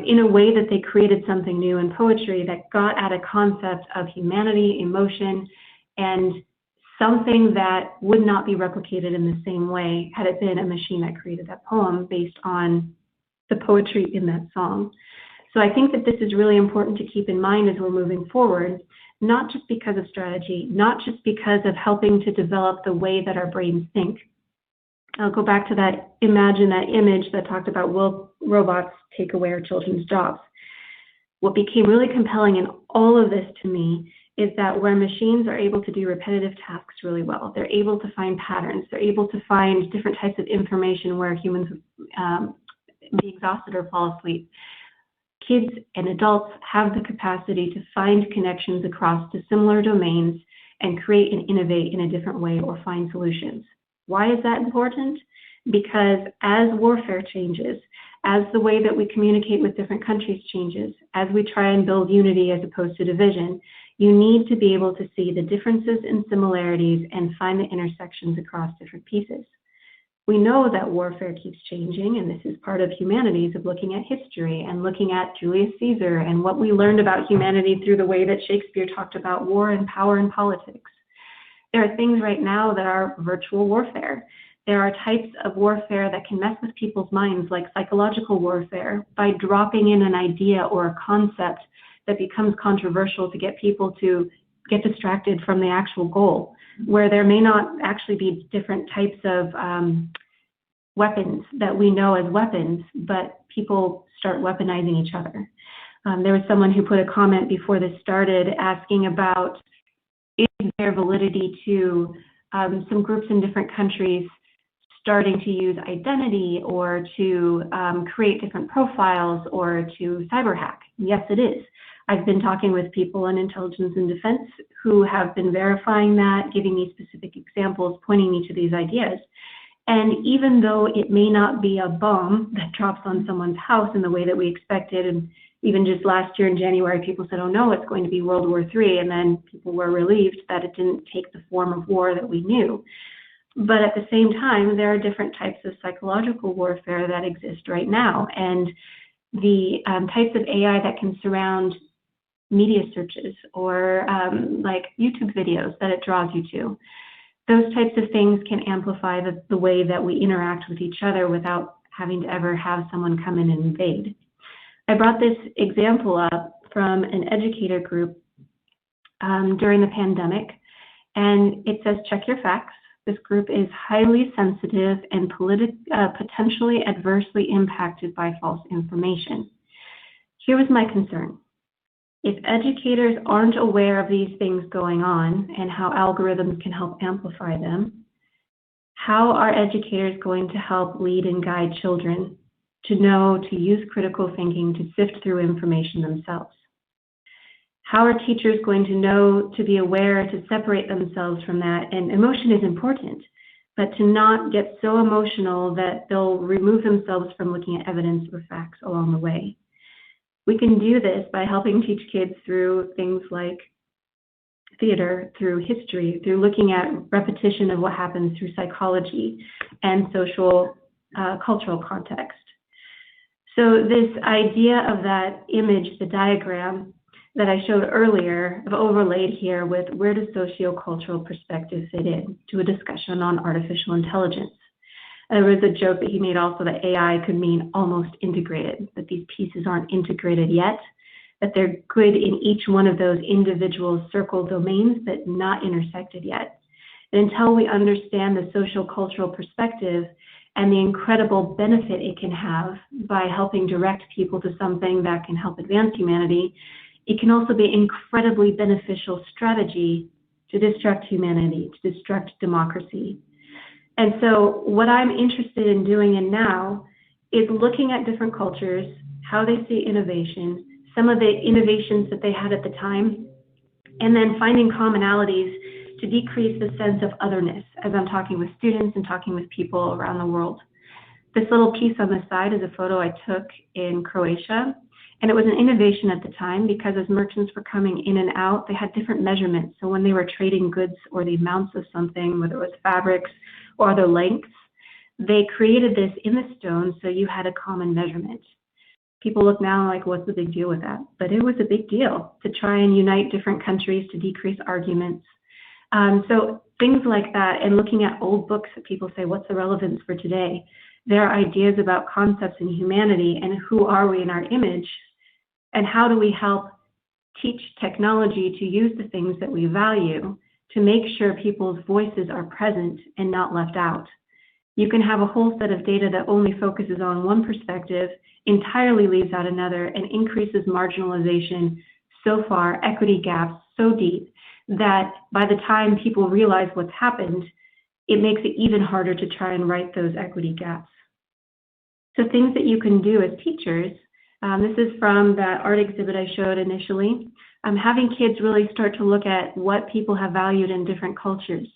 in a way that they created something new in poetry that got at a concept of humanity, emotion, and something that would not be replicated in the same way had it been a machine that created that poem based on the poetry in that song. So I think that this is really important to keep in mind as we're moving forward, not just because of strategy, not just because of helping to develop the way that our brains think. I'll go back to that image that talked about will robots take away our children's jobs. What became really compelling in all of this to me is that where machines are able to do repetitive tasks really well, they're able to find patterns, they're able to find different types of information where humans be exhausted or fall asleep. Kids and adults have the capacity to find connections across dissimilar domains and create and innovate in a different way or find solutions. Why is that important? Because as warfare changes, as the way that we communicate with different countries changes, as we try and build unity as opposed to division, you need to be able to see the differences and similarities and find the intersections across different pieces. We know that warfare keeps changing, and this is part of humanities, of looking at history and looking at Julius Caesar and what we learned about humanity through the way that Shakespeare talked about war and power and politics. There are things right now that are virtual warfare. There are types of warfare that can mess with people's minds, like psychological warfare, by dropping in an idea or a concept that becomes controversial to get people to get distracted from the actual goal, where there may not actually be different types of weapons that we know as weapons, but people start weaponizing each other. There was someone who put a comment before this started asking about, is there validity to some groups in different countries starting to use identity or to create different profiles or to cyber hack? Yes, it is. I've been talking with people in intelligence and defense who have been verifying that, giving me specific examples, pointing me to these ideas. And even though it may not be a bomb that drops on someone's house in the way that we expected, and even just last year in January, people said, oh no, it's going to be World War III, and then people were relieved that it didn't take the form of war that we knew. But at the same time, there are different types of psychological warfare that exist right now, and the types of AI that can surround media searches or like YouTube videos that it draws you to. Those types of things can amplify the way that we interact with each other without having to ever have someone come in and invade. I brought this example up from an educator group during the pandemic, and it says, check your facts. This group is highly sensitive and potentially adversely impacted by false information. Here was my concern. If educators aren't aware of these things going on and how algorithms can help amplify them, how are educators going to help lead and guide children to know to use critical thinking to sift through information themselves? How are teachers going to know to be aware to separate themselves from that? And emotion is important, but to not get so emotional that they'll remove themselves from looking at evidence or facts along the way. We can do this by helping teach kids through things like theater, through history, through looking at repetition of what happens through psychology and social cultural context. So this idea of that image, the diagram that I showed earlier, I've overlaid here with where does sociocultural perspective fit in to a discussion on artificial intelligence. There was a joke that he made also that AI could mean almost integrated, that these pieces aren't integrated yet, that they're good in each one of those individual circle domains, but not intersected yet. And until we understand the social cultural perspective and the incredible benefit it can have by helping direct people to something that can help advance humanity, it can also be an incredibly beneficial strategy to destruct humanity, to destruct democracy. And so what I'm interested in doing now is looking at different cultures, how they see innovation, some of the innovations that they had at the time, and then finding commonalities to decrease the sense of otherness as I'm talking with students and talking with people around the world. This little piece on the side is a photo I took in Croatia, and it was an innovation at the time because as merchants were coming in and out, they had different measurements. So when they were trading goods or the amounts of something, whether it was fabrics or other lengths, they created this in the stone so you had a common measurement. People look now like, what's the big deal with that? But it was a big deal to try and unite different countries to decrease arguments. So things like that, and looking at old books that people say, what's the relevance for today? There are ideas about concepts in humanity and who are we in our image, and how do we help teach technology to use the things that we value to make sure people's voices are present and not left out. You can have a whole set of data that only focuses on one perspective, entirely leaves out another, and increases marginalization so far, equity gaps so deep, that by the time people realize what's happened, it makes it even harder to try and right those equity gaps. So things that you can do as teachers, this is from that art exhibit I showed initially, having kids really start to look at what people have valued in different cultures.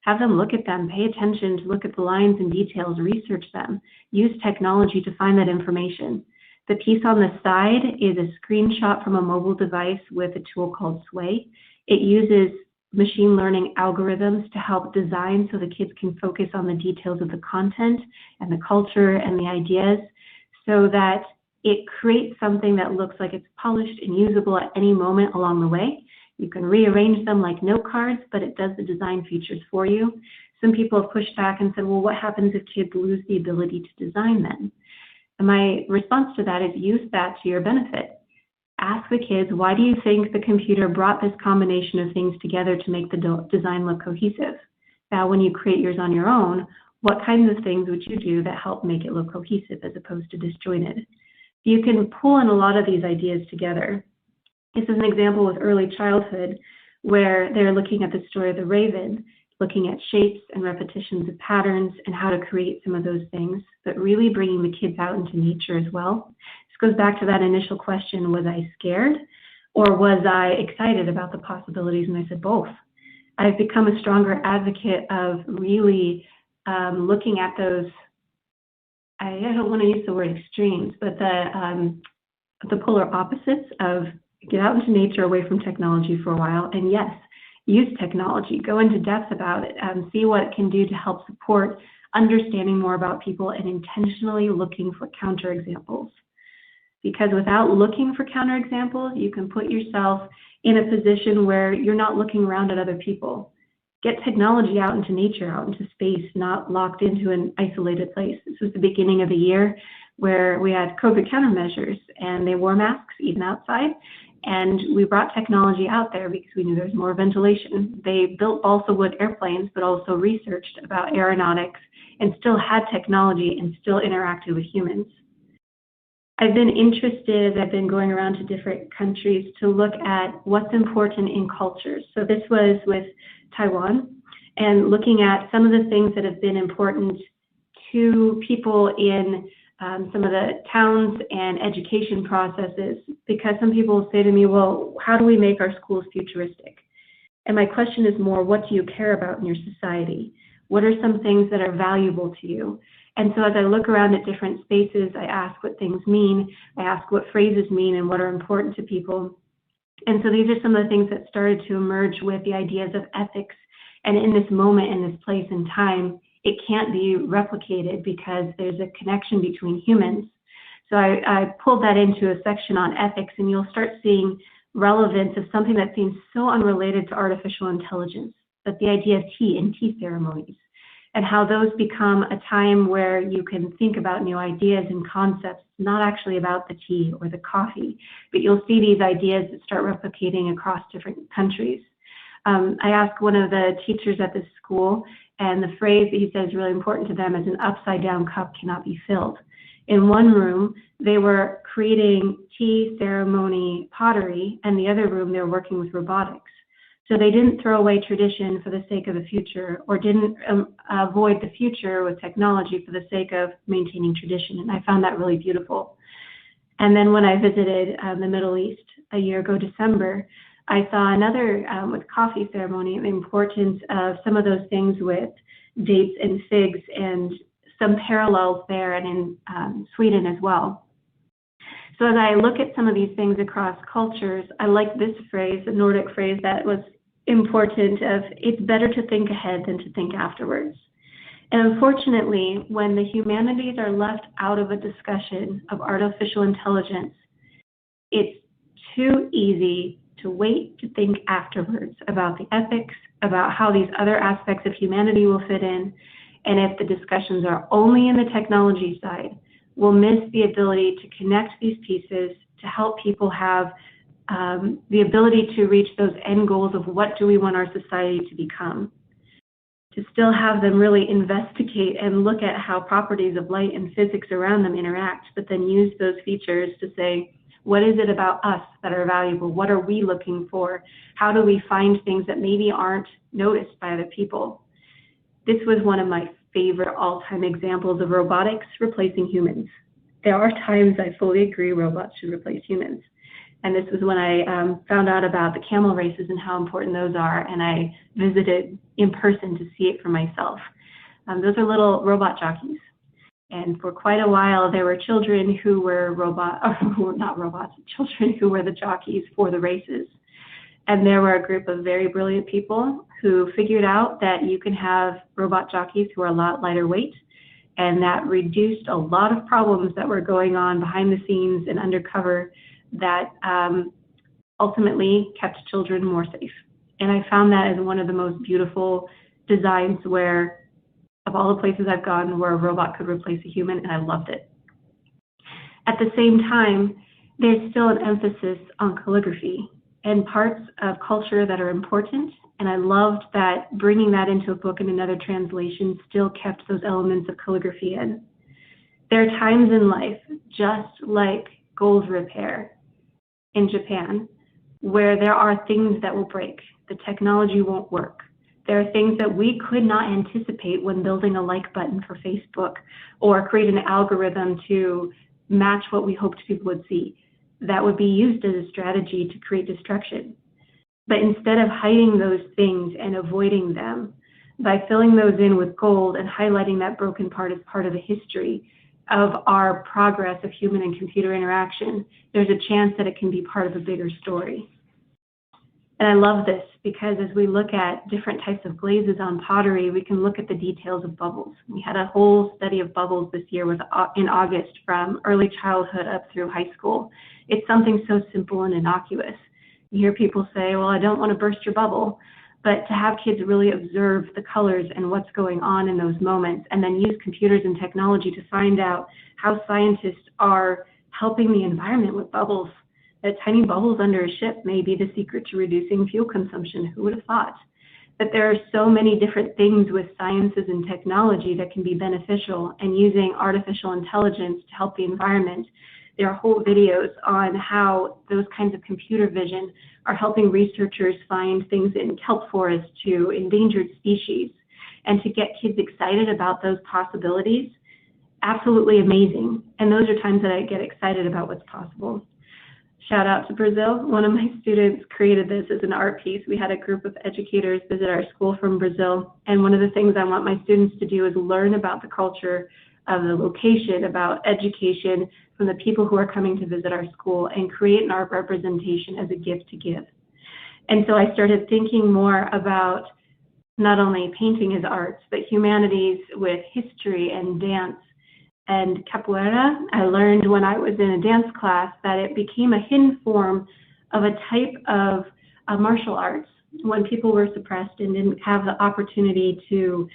Have them look at them, pay attention to look at the lines and details, research them, use technology to find that information. The piece on the side is a screenshot from a mobile device with a tool called Sway. It uses machine learning algorithms to help design so the kids can focus on the details of the content and the culture and the ideas so that it creates something that looks like it's polished and usable at any moment along the way. You can rearrange them like note cards, but it does the design features for you. Some people have pushed back and said, well, what happens if kids lose the ability to design then? And my response to that is use that to your benefit. Ask the kids, why do you think the computer brought this combination of things together to make the design look cohesive? Now, when you create yours on your own, what kinds of things would you do that help make it look cohesive as opposed to disjointed? You can pull in a lot of these ideas together. This is an example with early childhood where they're looking at the story of the raven, looking at shapes and repetitions of patterns and how to create some of those things, but really bringing the kids out into nature as well. This goes back to that initial question, was I scared or was I excited about the possibilities? And I said both. I've become a stronger advocate of really looking at those, I don't want to use the word extremes, but the polar opposites of get out into nature away from technology for a while, and yes, use technology, go into depth about it, see what it can do to help support understanding more about people and intentionally looking for counterexamples. Because without looking for counterexamples, you can put yourself in a position where you're not looking around at other people. Get technology out into nature, out into space, not locked into an isolated place. This was the beginning of the year where we had COVID countermeasures and they wore masks even outside. And we brought technology out there because we knew there was more ventilation. They built balsa wood airplanes, but also researched about aeronautics and still had technology and still interacted with humans. I've been interested, I've been going around to different countries to look at what's important in cultures. So this was with Taiwan and looking at some of the things that have been important to people in some of the towns and education processes, because some people will say to me, well, how do we make our schools futuristic? And my question is more, what do you care about in your society? What are some things that are valuable to you? And so as I look around at different spaces, I ask what things mean, I ask what phrases mean and what are important to people. And so these are some of the things that started to emerge with the ideas of ethics. And in this moment, in this place and time, it can't be replicated because there's a connection between humans. So I pulled that into a section on ethics, and you'll start seeing relevance of something that seems so unrelated to artificial intelligence, but the idea of tea and tea ceremonies, and how those become a time where you can think about new ideas and concepts, not actually about the tea or the coffee, but you'll see these ideas that start replicating across different countries. I asked one of the teachers at this school, and the phrase that he says is really important to them is an upside down cup cannot be filled. In one room, they were creating tea ceremony pottery, and the other room, they were working with robotics. So they didn't throw away tradition for the sake of the future, or didn't avoid the future with technology for the sake of maintaining tradition. And I found that really beautiful. And then when I visited the Middle East a year ago, December, I saw another with coffee ceremony, the importance of some of those things with dates and figs, and some parallels there and in Sweden as well. So as I look at some of these things across cultures, I like this phrase, the Nordic phrase that was important of it's better to think ahead than to think afterwards. And unfortunately, when the humanities are left out of a discussion of artificial intelligence, it's too easy to wait to think afterwards about the ethics, about how these other aspects of humanity will fit in. And if the discussions are only in the technology side, we'll miss the ability to connect these pieces to help people have the ability to reach those end goals of what do we want our society to become. To still have them really investigate and look at how properties of light and physics around them interact, but then use those features to say, what is it about us that are valuable? What are we looking for? How do we find things that maybe aren't noticed by other people? This was one of my favorite all-time examples of robotics replacing humans. There are times I fully agree robots should replace humans. And this was when I found out about the camel races and how important those are, and I visited in person to see it for myself. Those are little robot jockeys. And for quite a while, there were children who were children who were the jockeys for the races. And there were a group of very brilliant people who figured out that you can have robot jockeys who are a lot lighter weight, and that reduced a lot of problems that were going on behind the scenes and undercover that ultimately kept children more safe. And I found that as one of the most beautiful designs where, of all the places I've gone, where a robot could replace a human, and I loved it. At the same time, there's still an emphasis on calligraphy and parts of culture that are important, and I loved that bringing that into a book in another translation still kept those elements of calligraphy in. There are times in life, just like goals repair in Japan, where there are things that will break. The technology won't work. There are things that we could not anticipate when building a like button for Facebook or create an algorithm to match what we hoped people would see. That would be used as a strategy to create destruction. But instead of hiding those things and avoiding them, by filling those in with gold and highlighting that broken part as part of the history of our progress of human and computer interaction, there's a chance that it can be part of a bigger story. And I love this because as we look at different types of glazes on pottery, we can look at the details of bubbles. We had a whole study of bubbles this year in August from early childhood up through high school. It's something so simple and innocuous. You hear people say, well, I don't want to burst your bubble, but to have kids really observe the colors and what's going on in those moments, and then use computers and technology to find out how scientists are helping the environment with bubbles. That tiny bubbles under a ship may be the secret to reducing fuel consumption. Who would have thought? That there are so many different things with sciences and technology that can be beneficial, and using artificial intelligence to help the environment. There are whole videos on how those kinds of computer vision are helping researchers find things in kelp forests to endangered species, and to get kids excited about those possibilities. Absolutely amazing. And those are times that I get excited about what's possible. Shout out to Brazil. One of my students created this as an art piece. We had a group of educators visit our school from Brazil, and one of the things I want my students to do is learn about the culture of the location, about education from the people who are coming to visit our school, and create an art representation as a gift to give. And so I started thinking more about not only painting as arts, but humanities with history and dance. And capoeira, I learned when I was in a dance class that it became a hidden form of a type of martial arts when people were suppressed and didn't have the opportunity to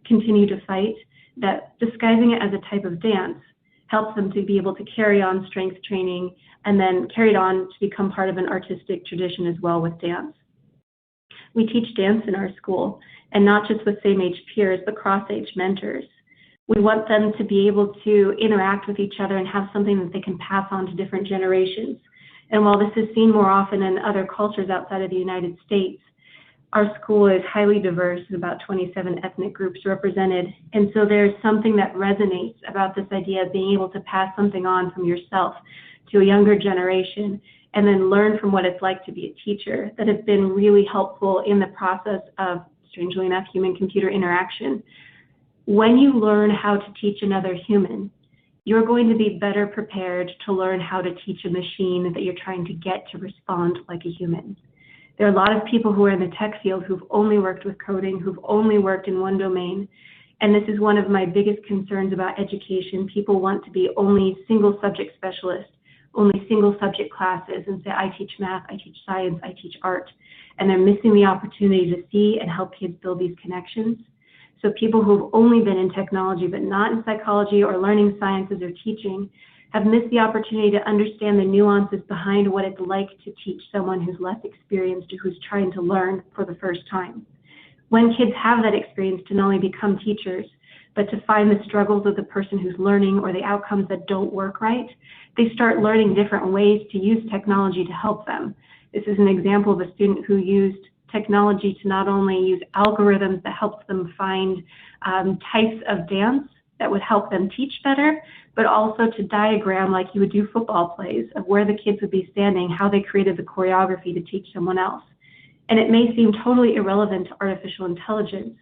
continue to fight, that disguising it as a type of dance helps them to be able to carry on strength training and then carry it on to become part of an artistic tradition as well with dance. We teach dance in our school, and not just with same-age peers, but cross-age mentors. We want them to be able to interact with each other and have something that they can pass on to different generations. And while this is seen more often in other cultures outside of the United States, our school is highly diverse, about 27 ethnic groups represented. And so there's something that resonates about this idea of being able to pass something on from yourself to a younger generation, and then learn from what it's like to be a teacher, that has been really helpful in the process of, strangely enough, human-computer interaction. When you learn how to teach another human, you're going to be better prepared to learn how to teach a machine that you're trying to get to respond like a human. There are a lot of people who are in the tech field who've only worked with coding, who've only worked in one domain. And this is one of my biggest concerns about education. People want to be only single subject specialists, only single subject classes, and say, I teach math, I teach science, I teach art. And they're missing the opportunity to see and help kids build these connections. So people who've only been in technology but not in psychology or learning sciences or teaching have missed the opportunity to understand the nuances behind what it's like to teach someone who's less experienced or who's trying to learn for the first time. When kids have that experience to not only become teachers, but to find the struggles of the person who's learning or the outcomes that don't work right, they start learning different ways to use technology to help them. This is an example of a student who used technology to not only use algorithms that helps them find types of dance that would help them teach better, but also to diagram, like you would do football plays, of where the kids would be standing, how they created the choreography to teach someone else. And it may seem totally irrelevant to artificial intelligence,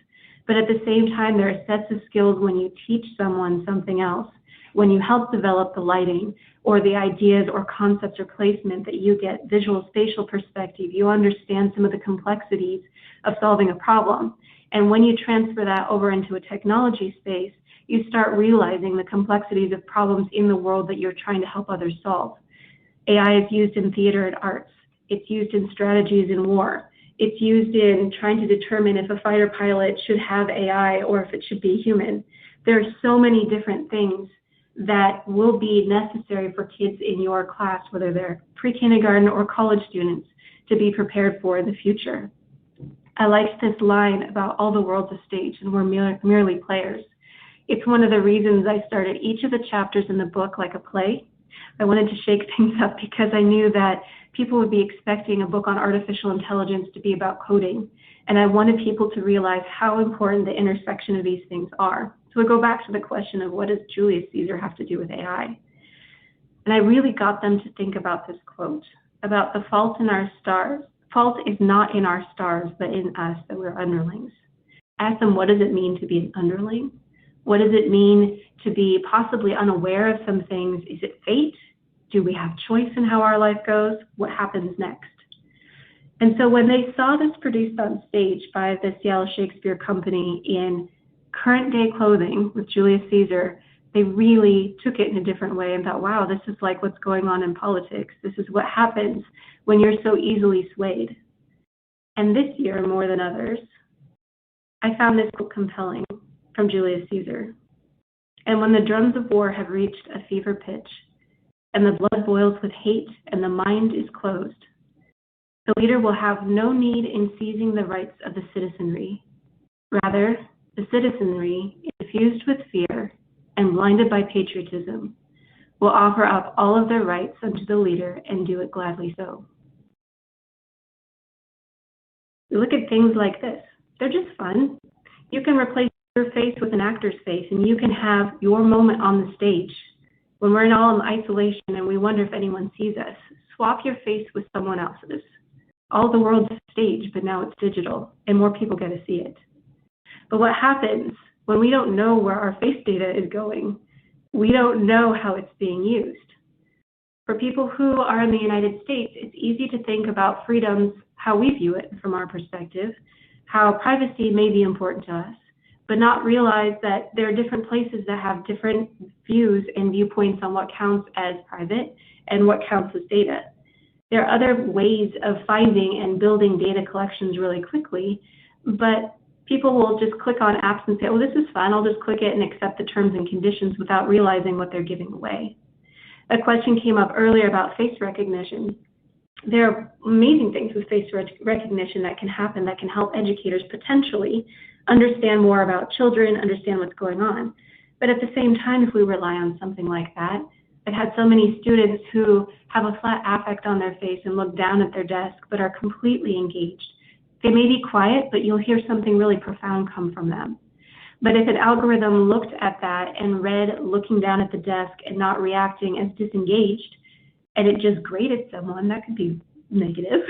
but at the same time, there are sets of skills when you teach someone something else, when you help develop the lighting or the ideas or concepts or placement that you get, visual spatial perspective, you understand some of the complexities of solving a problem. And when you transfer that over into a technology space, you start realizing the complexities of problems in the world that you're trying to help others solve. AI is used in theater and arts. It's used in strategies in war. It's used in trying to determine if a fighter pilot should have AI or if it should be human. There are so many different things that will be necessary for kids in your class, whether they're pre-kindergarten or college students, to be prepared for the future. I liked this line about all the world's a stage and we're merely players. It's one of the reasons I started each of the chapters in the book like a play. I wanted to shake things up because I knew that people would be expecting a book on artificial intelligence to be about coding, and I wanted people to realize how important the intersection of these things are. So we go back to the question of what does Julius Caesar have to do with AI? And I really got them to think about this quote, about the fault in our stars. Fault is not in our stars, but in us, that we're underlings. Ask them, what does it mean to be an underling? What does it mean to be possibly unaware of some things? Is it fate? Do we have choice in how our life goes? What happens next? And so when they saw this produced on stage by the Seattle Shakespeare Company in current day clothing with Julius Caesar, they really took it in a different way and thought, wow, this is like what's going on in politics. This is what happens when you're so easily swayed. And this year, more than others, I found this quote compelling from Julius Caesar. And when the drums of war have reached a fever pitch, and the blood boils with hate, and the mind is closed, the leader will have no need in seizing the rights of the citizenry. Rather, the citizenry, infused with fear and blinded by patriotism, will offer up all of their rights unto the leader and do it gladly so. We look at things like this. They're just fun. You can replace your face with an actor's face, and you can have your moment on the stage. When we're all in isolation and we wonder if anyone sees us, swap your face with someone else's. All the world's a stage, but now it's digital, and more people get to see it. But what happens when we don't know where our face data is going? We don't know how it's being used. For people who are in the United States, it's easy to think about freedoms, how we view it from our perspective, how privacy may be important to us, but not realize that there are different places that have different views and viewpoints on what counts as private and what counts as data. There are other ways of finding and building data collections really quickly, but people will just click on apps and say, oh, this is fun, I'll just click it and accept the terms and conditions without realizing what they're giving away. A question came up earlier about face recognition. There are amazing things with face recognition that can happen that can help educators potentially understand more about children, understand what's going on. But at the same time, if we rely on something like that, I've had so many students who have a flat affect on their face and look down at their desk, but are completely engaged. They may be quiet, but you'll hear something really profound come from them. But if an algorithm looked at that and read looking down at the desk and not reacting as disengaged, and it just graded someone, that could be negative.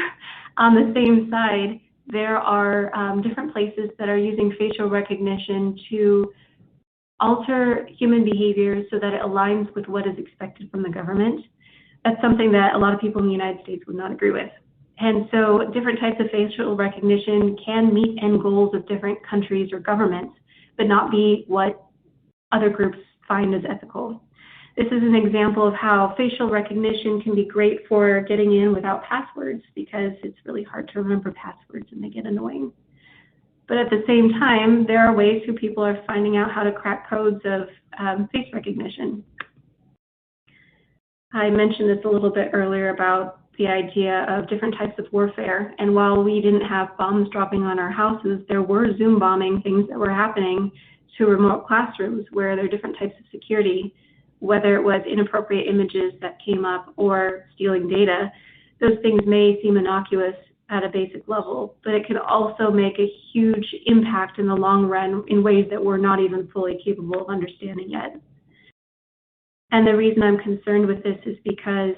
On the same side, there are different places that are using facial recognition to alter human behavior so that it aligns with what is expected from the government. That's something that a lot of people in the United States would not agree with. And so different types of facial recognition can meet end goals of different countries or governments, but not be what other groups find as ethical. This is an example of how facial recognition can be great for getting in without passwords, because it's really hard to remember passwords and they get annoying. But at the same time, there are ways who people are finding out how to crack codes of face recognition. I mentioned this a little bit earlier about the idea of different types of warfare. And while we didn't have bombs dropping on our houses, there were Zoom bombing things that were happening to remote classrooms where there are different types of security, whether it was inappropriate images that came up or stealing data. Those things may seem innocuous at a basic level, but it can also make a huge impact in the long run in ways that we're not even fully capable of understanding yet. And the reason I'm concerned with this is because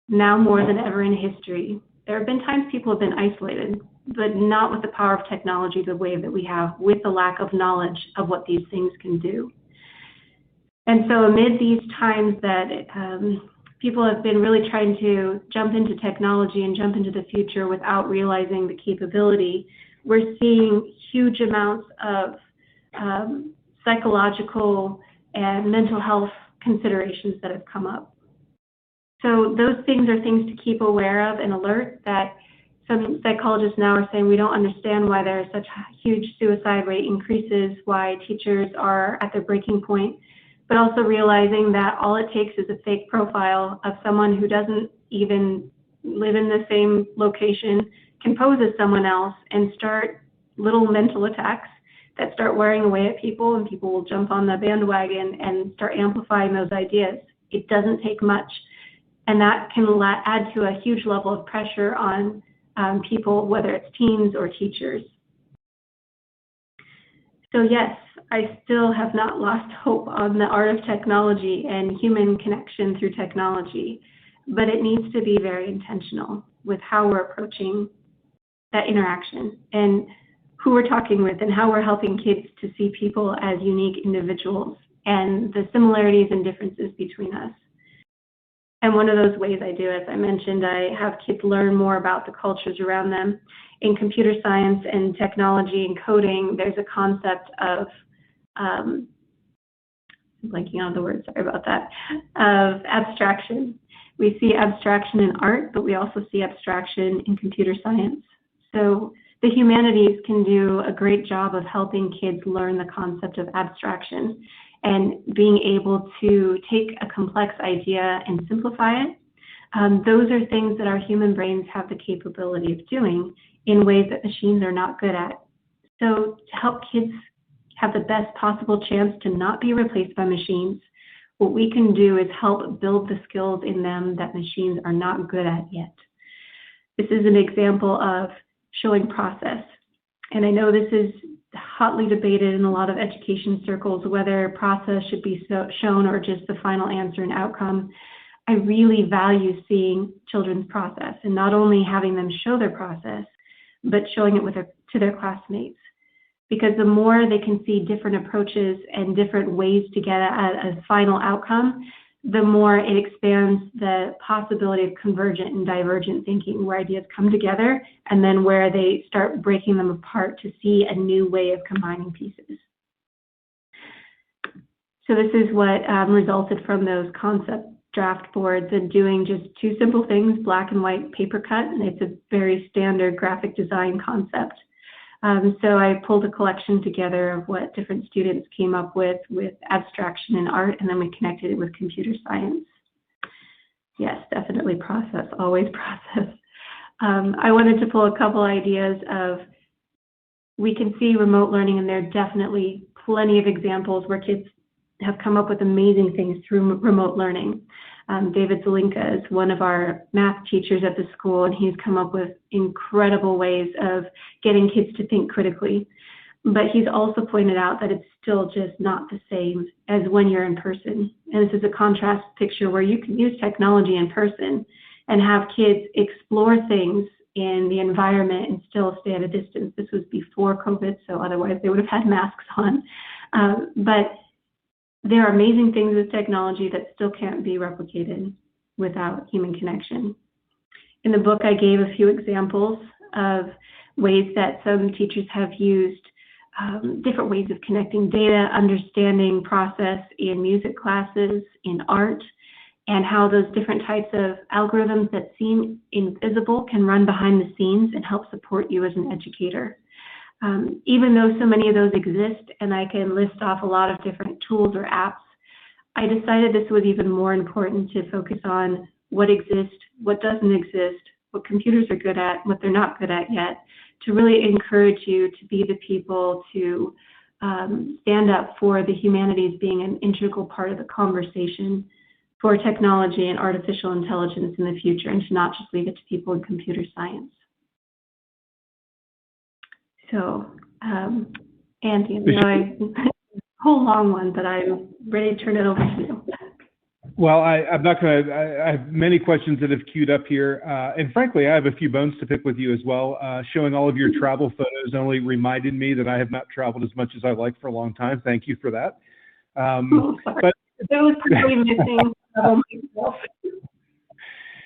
now more than ever in history, there have been times people have been isolated, but not with the power of technology the way that we have, with the lack of knowledge of what these things can do. And so amid these times that people have been really trying to jump into technology and jump into the future without realizing the capability, we're seeing huge amounts of psychological and mental health considerations that have come up. So those things are things to keep aware of and alert. That some psychologists now are saying we don't understand why there is such a huge suicide rate increases, why teachers are at their breaking point, but also realizing that all it takes is a fake profile of someone who doesn't even live in the same location, can pose as someone else, and start little mental attacks that start wearing away at people, and people will jump on the bandwagon and start amplifying those ideas. It doesn't take much, and that can add to a huge level of pressure on people, whether it's teens or teachers. So yes, I still have not lost hope on the art of technology and human connection through technology, but it needs to be very intentional with how we're approaching that interaction and who we're talking with and how we're helping kids to see people as unique individuals and the similarities and differences between us. And one of those ways I do, as I mentioned, I have kids learn more about the cultures around them. In computer science and technology and coding, there's a concept of, I'm blanking on the word, sorry about that, of abstraction. We see abstraction in art, but we also see abstraction in computer science. So the humanities can do a great job of helping kids learn the concept of abstraction and being able to take a complex idea and simplify it. Those are things that our human brains have the capability of doing in ways that machines are not good at. So to help kids have the best possible chance to not be replaced by machines, what we can do is help build the skills in them that machines are not good at yet. This is an example of showing process. And I know this is hotly debated in a lot of education circles, whether process should be shown or just the final answer and outcome. I really value seeing children's process and not only having them show their process, but showing it to their classmates. Because the more they can see different approaches and different ways to get at a final outcome, the more it expands the possibility of convergent and divergent thinking, where ideas come together and then where they start breaking them apart to see a new way of combining pieces. So this is what resulted from those concept draft boards and doing just two simple things, black and white paper cut. And it's a very standard graphic design concept. So I pulled a collection together of what different students came up with abstraction and art, and then we connected it with computer science. Yes, definitely process, always process. I wanted to pull a couple ideas of, we can see remote learning, and there are definitely plenty of examples where kids have come up with amazing things through remote learning. David Zelinka is one of our math teachers at the school, and he's come up with incredible ways of getting kids to think critically. But he's also pointed out that it's still just not the same as when you're in person. And this is a contrast picture where you can use technology in person and have kids explore things in the environment and still stay at a distance. This was before COVID, so otherwise they would have had masks on. But there are amazing things with technology that still can't be replicated without human connection. In the book, I gave a few examples of ways that some teachers have used different ways of connecting data, understanding process in music classes, in art, and how those different types of algorithms that seem invisible can run behind the scenes and help support you as an educator. Even though so many of those exist, and I can list off a lot of different tools or apps, I decided this was even more important to focus on what exists, what doesn't exist, what computers are good at, what they're not good at yet, to really encourage you to be the people to stand up for the humanities being an integral part of the conversation for technology and artificial intelligence in the future, and to not just leave it to people in computer science. So, Andy, a whole long one, but I'm ready to turn it over to you. Well, I'm not going to, I have many questions that have queued up here. And frankly, I have a few bones to pick with you as well. Showing all of your travel photos only reminded me that I have not traveled as much as I like for a long time. Thank you for that. But it was probably missing myself.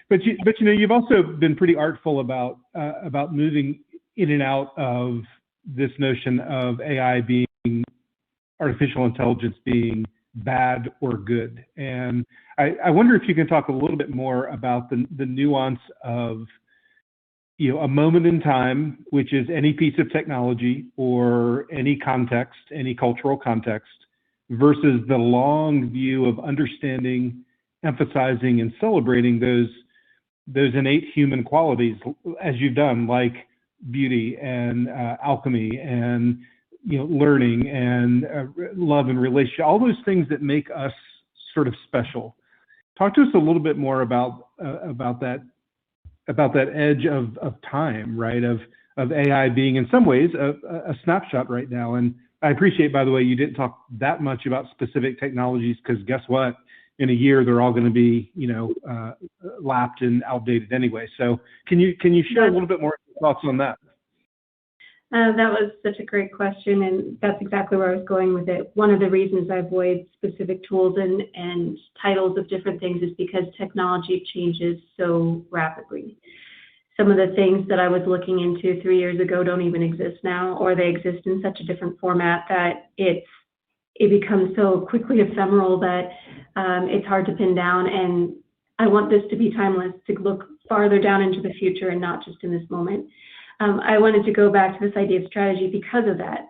But you know, you've also been pretty artful about moving in and out of this notion of AI being, artificial intelligence being bad or good. And I wonder if you can talk a little bit more about the nuance of, a moment in time, which is any piece of technology or any context, any cultural context, versus the long view of understanding, emphasizing, and celebrating those innate human qualities, as you've done, like beauty and alchemy and learning and love and relationship, all those things that make us sort of special. Talk to us a little bit more about that edge of time, right? Of AI being in some ways a snapshot right now. And I appreciate, by the way, you didn't talk that much about specific technologies, because guess what? In a year, they're all going to be, lapped and outdated anyway. So can you share a little bit more thoughts on that? That was such a great question, and that's exactly where I was going with it. One of the reasons I avoid specific tools and titles of different things is because technology changes so rapidly. Some of the things that I was looking into 3 years ago don't even exist now, or they exist in such a different format that it becomes so quickly ephemeral that it's hard to pin down. And I want this to be timeless, to look farther down into the future and not just in this moment. I wanted to go back to this idea of strategy because of that.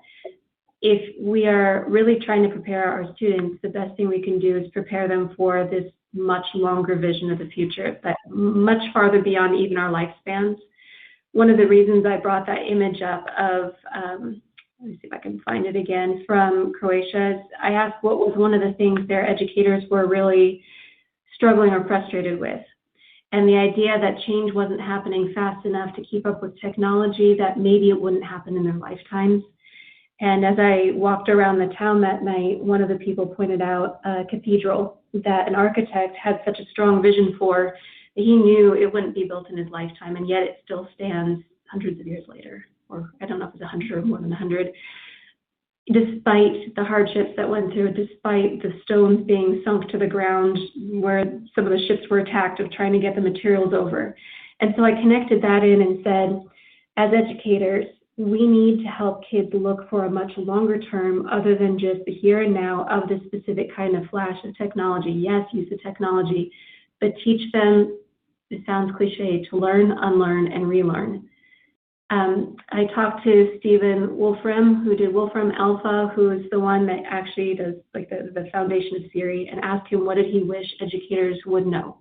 If we are really trying to prepare our students, the best thing we can do is prepare them for this much longer vision of the future, that much farther beyond even our lifespans. One of the reasons I brought that image up of, let me see if I can find it again, from Croatia, I asked what was one of the things their educators were really struggling or frustrated with. And the idea that change wasn't happening fast enough to keep up with technology, that maybe it wouldn't happen in their lifetimes. And as I walked around the town that night, one of the people pointed out a cathedral that an architect had such a strong vision for that he knew it wouldn't be built in his lifetime, and yet it still stands hundreds of years later, or I don't know if it's 100 or more than 100. Despite the hardships that went through, despite the stones being sunk to the ground where some of the ships were attacked of trying to get the materials over. And so I connected that in and said, as educators, we need to help kids look for a much longer term other than just the here and now of this specific kind of flash of technology. Yes, use the technology, but teach them, it sounds cliche, to learn, unlearn, and relearn. I talked to Stephen Wolfram, who did Wolfram Alpha, who is the one that actually does like the foundation of Siri, and asked him what did he wish educators would know.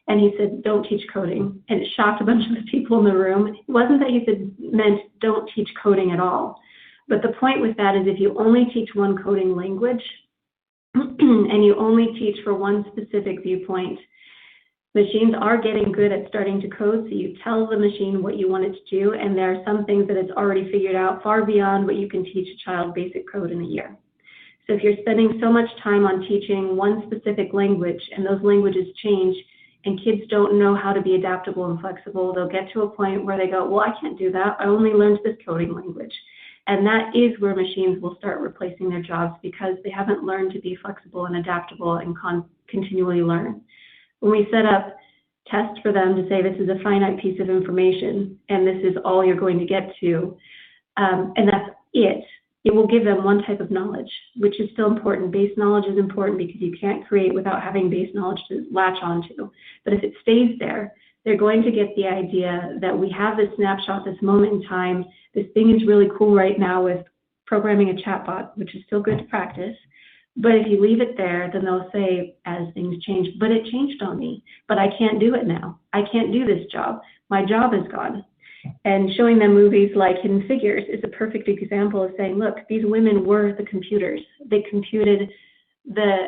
And he said, don't teach coding. And it shocked a bunch of the people in the room. It wasn't that he said meant don't teach coding at all. But the point with that is if you only teach one coding language and you only teach for one specific viewpoint, machines are getting good at starting to code, so you tell the machine what you want it to do, and there are some things that it's already figured out far beyond what you can teach a child basic code in a year. So if you're spending so much time on teaching one specific language and those languages change and kids don't know how to be adaptable and flexible, they'll get to a point where they go, well, I can't do that. I only learned this coding language. And that is where machines will start replacing their jobs because they haven't learned to be flexible and adaptable and continually learn. When we set up tests for them to say this is a finite piece of information and this is all you're going to get to, and that's it, it will give them one type of knowledge, which is still important. Base knowledge is important because you can't create without having base knowledge to latch onto. But if it stays there, they're going to get the idea that we have this snapshot, this moment in time. This thing is really cool right now with programming a chatbot, which is still good to practice. But if you leave it there, then they'll say, as things change, but it changed on me, but I can't do it now. I can't do this job. My job is gone. And showing them movies like Hidden Figures is a perfect example of saying, look, these women were the computers. They computed the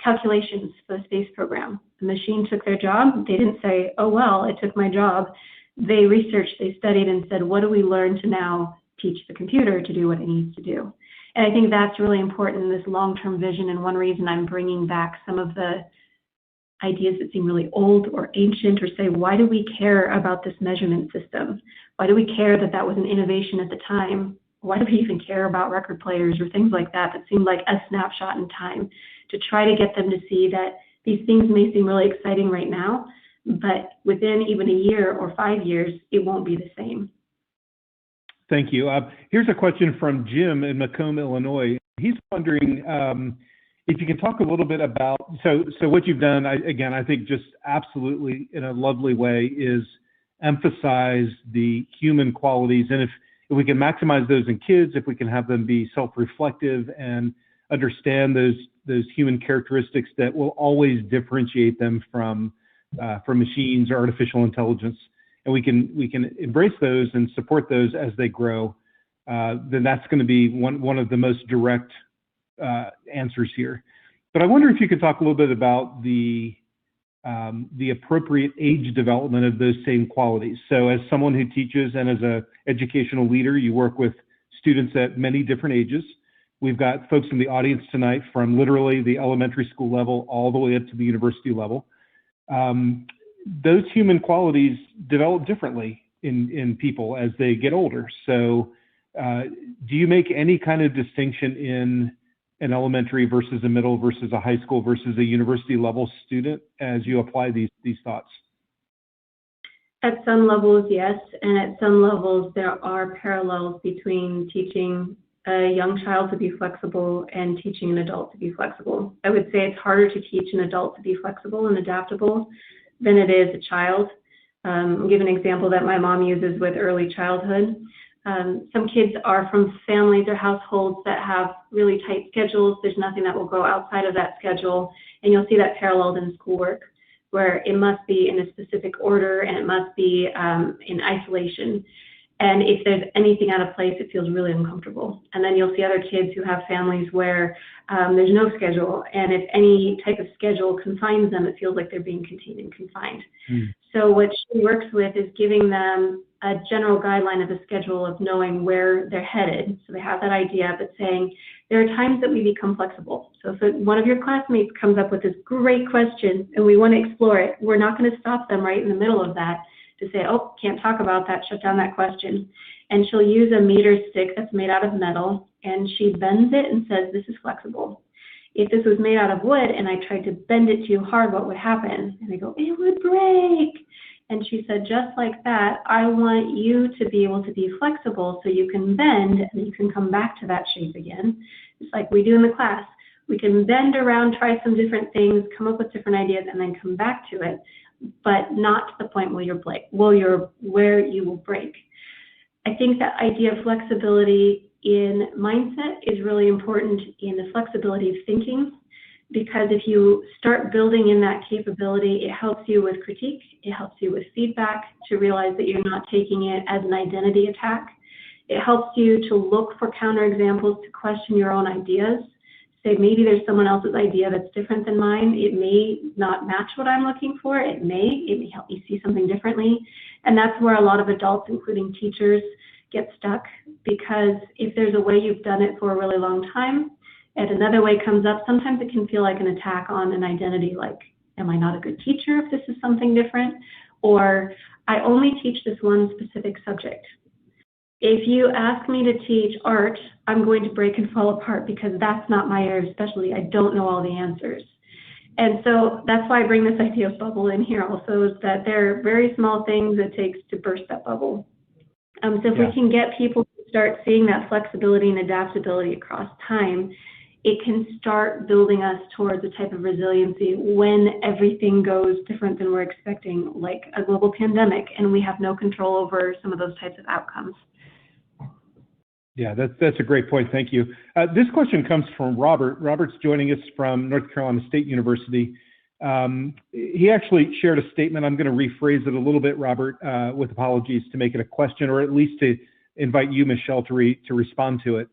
calculations for the space program. The machine took their job. They didn't say, oh, well, it took my job. They researched, they studied, and said, what do we learn to now teach the computer to do what it needs to do? And I think that's really important in this long-term vision, and one reason I'm bringing back some of the ideas that seem really old or ancient, or say, why do we care about this measurement system? Why do we care that that was an innovation at the time? Why do we even care about record players or things like that that seem like a snapshot in time? To try to get them to see that these things may seem really exciting right now, but within even a year or 5 years, it won't be the same. Thank you. Here's a question from Jim in Macomb, Illinois. He's wondering if you can talk a little bit about, so what you've done, I think just absolutely in a lovely way is emphasize the human qualities. And if we can maximize those in kids, if we can have them be self-reflective and understand those human characteristics that will always differentiate them from machines or artificial intelligence, and we can embrace those and support those as they grow, then that's going to be one of the most direct answers here. But I wonder if you could talk a little bit about the appropriate age development of those same qualities. So as someone who teaches and as an educational leader, you work with students at many different ages. We've got folks in the audience tonight from literally the elementary school level all the way up to the university level. Those human qualities develop differently in people as they get older. So do you make any kind of distinction in an elementary versus a middle versus a high school versus a university level student as you apply these thoughts? At some levels, yes, and at some levels there are parallels between teaching a young child to be flexible and teaching an adult to be flexible. I would say it's harder to teach an adult to be flexible and adaptable than it is a child. I'll give an example that my mom uses with early childhood. Some kids are from families or households that have really tight schedules. There's nothing that will go outside of that schedule, and you'll see that paralleled in schoolwork, where it must be in a specific order and it must be in isolation. And if there's anything out of place, it feels really uncomfortable. And then you'll see other kids who have families where there's no schedule, and if any type of schedule confines them, it feels like they're being contained and confined. So what she works with is giving them a general guideline of a schedule of knowing where they're headed. So they have that idea, but saying there are times that we become flexible. So if one of your classmates comes up with this great question and we want to explore it, we're not going to stop them right in the middle of that to say, oh, can't talk about that, shut down that question. And she'll use a meter stick that's made out of metal, and she bends it and says, this is flexible. If this was made out of wood and I tried to bend it too hard, what would happen? And they go, it would break. And she said, just like that, I want you to be able to be flexible so you can bend and you can come back to that shape again. It's like we do in the class. We can bend around, try some different things, come up with different ideas, and then come back to it, but not to the point where where you will break. I think that idea of flexibility in mindset is really important in the flexibility of thinking, because if you start building in that capability, it helps you with critique, it helps you with feedback, to realize that you're not taking it as an identity attack. It helps you to look for counterexamples, to question your own ideas. Say maybe there's someone else's idea that's different than mine. It may not match what I'm looking for. It may help you see something differently. And that's where a lot of adults, including teachers, get stuck, because if there's a way you've done it for a really long time and another way comes up, sometimes it can feel like an attack on an identity, like, am I not a good teacher if this is something different? Or I only teach this one specific subject. If you ask me to teach art, I'm going to break and fall apart because that's not my area of specialty. I don't know all the answers. And so that's why I bring this idea of bubble in here also, is that there are very small things it takes to burst that bubble. So if we can get people to start seeing that flexibility and adaptability across time, it can start building us towards a type of resiliency when everything goes different than we're expecting, like a global pandemic, and we have no control over some of those types of outcomes. Yeah, that's a great point. Thank you. This question comes from Robert. Robert's joining us from North Carolina State University. He actually shared a statement. I'm going to rephrase it a little bit, Robert, with apologies, to make it a question, or at least to invite you, Michelle, to respond to it.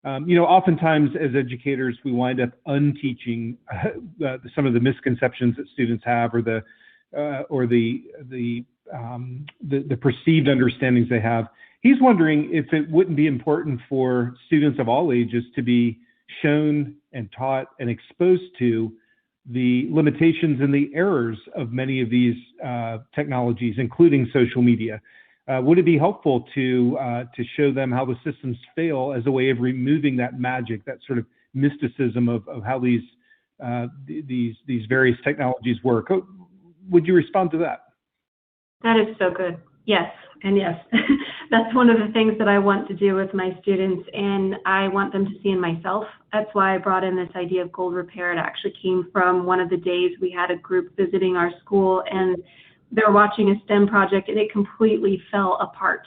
Oftentimes as educators, we wind up unteaching some of the misconceptions that students have, or the perceived understandings they have. He's wondering if it wouldn't be important for students of all ages to be shown and taught and exposed to the limitations and the errors of many of these technologies, including social media. Would it be helpful to show them how the systems fail as a way of removing that magic, that sort of mysticism of how these various technologies work? Would you respond to that? That is so good. Yes, and yes. That's one of the things that I want to do with my students, and I want them to see in myself. That's why I brought in this idea of gold repair. It actually came from one of the days we had a group visiting our school, and they were watching a STEM project, and it completely fell apart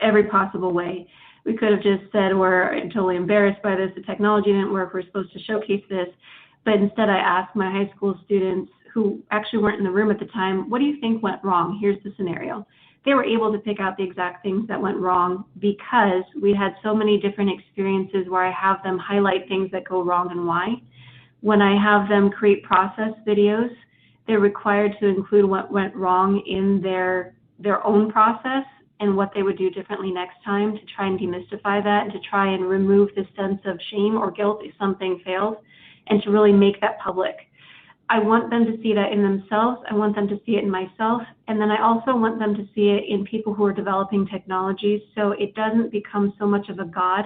every possible way. We could have just said we're totally embarrassed by this, the technology didn't work, we're supposed to showcase this. But instead I asked my high school students who actually weren't in the room at the time, what do you think went wrong? Here's the scenario. They were able to pick out the exact things that went wrong because we had so many different experiences where I have them highlight things that go wrong and why. When I have them create process videos, they're required to include what went wrong in their own process and what they would do differently next time to try and demystify that and to try and remove the sense of shame or guilt if something failed and to really make that public. I want them to see that in themselves. I want them to see it in myself. And then I also want them to see it in people who are developing technologies so it doesn't become so much of a god